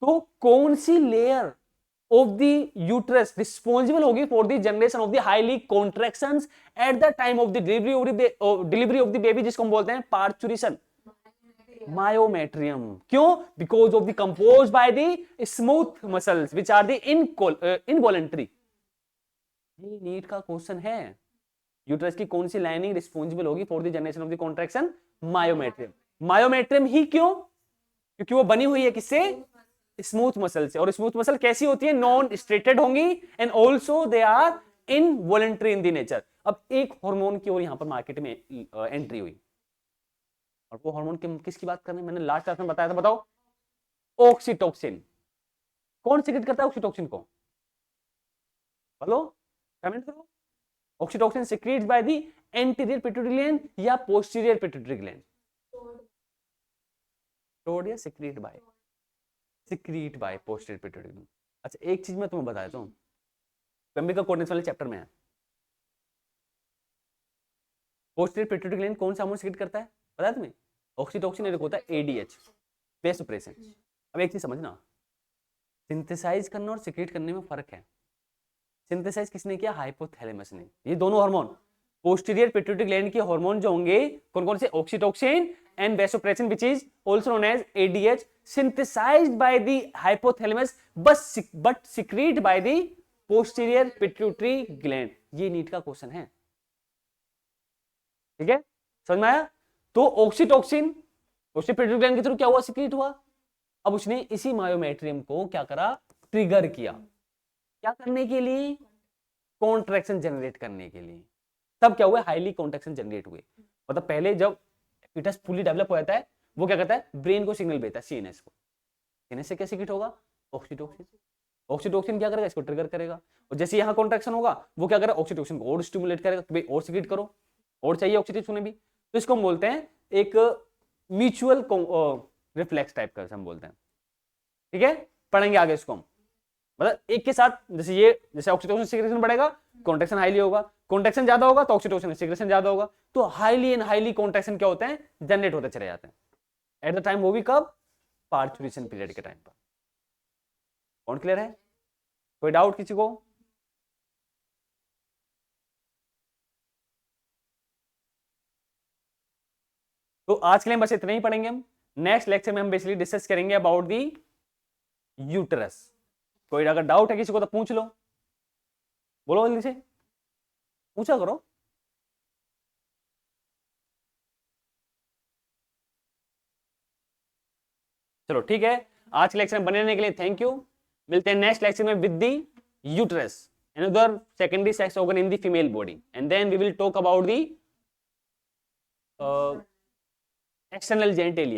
तो कौन सी layer of the uterus responsible होगी for the generation of the highly contractions at the time of the delivery of the baby, जिसको हम बोलते हैं parturition, myometrium। क्यों, because of the composed by the smooth muscles which are the involuntary। ये NEET का question है, uterus की कौन सी लाइनिंग रिस्पॉन्सिबल होगी for the generation of the contraction, myometrium. Myometrium ही क्यों, क्योंकि वो बनी हुई है किससे, स्मूथ मसल से, और स्मूथ मसल कैसी होती है, नॉन स्ट्रेटेड होंगी, and also they are involuntary in the nature. अब एक हार्मोन की और यहां पर मार्केट में एंट्री हुई, और वो हार्मोन किसकी बात कर रहे हैं, मैंने लास्ट क्लास में बताया था, बताओ, ऑक्सीटोसिन। कौन सिक्रेट करता है ऑक्सीटोसिन को, बोलो, कमेंट करो। Oxytocin secretes by the anterior pituitary gland या पोस्टीरियर पिट्यूटरी ग्लैंड, स्टोर्ड या secrete by, secrete by posterior pituitary gland. अच्छा, एक चीज मैं तुम्हें बताया था, अम्बिका कोर्डेंस वाले चैप्टर में है, पोस्टीरियर पिट्यूटरी ग्लैंड कौन सा हार्मोन सिक्रेट करता है, पता है तुम्हें, ऑक्सीटोसिन, एक होता है एडीएच, वेसोप्रेसिन। अब एक चीज समझना, सिंथेसाइज करना और सिक्रेट करने में फर्क है। सिंथेसाइज किसने किया, हाइपोथैलेमस ने। ये दोनों हार्मोन, पोस्टीरियर पिट्यूटरी ग्लैंड के हार्मोन जो होंगे कौन कौन से, oxytocin and vasopressin which is also known as ADH, synthesized by the hypothalamus but secreted by the posterior pituitary gland। ये नीट का क्वेश्चन है, ठीक है, समझ में आया। तो ऑक्सीटोसिन पोस्टीरियर पिट्यूटरी ग्लैंड के थ्रू क्या हुआ, सिक्रीट हुआ। अब उसने इसी मायोमेट्रियम को क्या करा, ट्रिगर किया, क्या करने के लिए, कॉन्ट्रैक्शन जनरेट करने के लिए। तब क्या हुआ, हाईली कॉन्ट्रैक्शन जनरेट हुए। मतलब पहले जब फीटस फुली डेवलप हो जाता है, वो क्या करता है, ब्रेन को सिग्नल भेजता है, सीएनएस को। सीएनएस से क्या सिक्रेट होगा, ऑक्सीटोसिन। ऑक्सीटोसिन क्या करेगा, इसको ट्रिगर करेगा, और जैसे यहाँ कॉन्ट्रैक्शन होगा वो क्या करेगा, ऑक्सीटोसिन को और स्टिमुलेट करेगा कि भाई और सिक्रेट करो, और चाहिए ऑक्सीटोसिन भी। तो इसको हम बोलते हैं एक म्यूचुअल रिफ्लेक्स टाइप का हम बोलते हैं, ठीक है, पढ़ेंगे आगे इसको हम। मतलब एक के साथ, जैसे ये, जैसे ऑक्सीटोसिन सिक्रेशन बढ़ेगा, कॉन्ट्रैक्शन हाईली होगा, कॉन्ट्रैक्शन ज्यादा होगा तो ऑक्सीटोसिन सिक्रेशन ज्यादा होगा, तो हाईली एंड हाईली कॉन्ट्रैक्शन क्या होते हैं, जनरेट होते चले जाते हैं एट द टाइम, वो भी कब, पार्चुरेशन पीरियड के टाइम पर। कौन क्लियर है, कोई डाउट किसी को। तो आज के लिए बस इतना ही पढ़ेंगे हम। नेक्स्ट लेक्चर में हम बेसिकली डिस्कस करेंगे अबाउट दी यूटरस। कोई अगर डाउट है किसी को तो पूछ लो, बोलो जल्दी से, पूछा करो। चलो ठीक है, आज के लेक्चर में बने रहने के लिए थैंक यू। मिलते हैं नेक्स्ट लेक्चर में with the uterus, another secondary sex organ in the female body, and then we will talk about the external genitalia.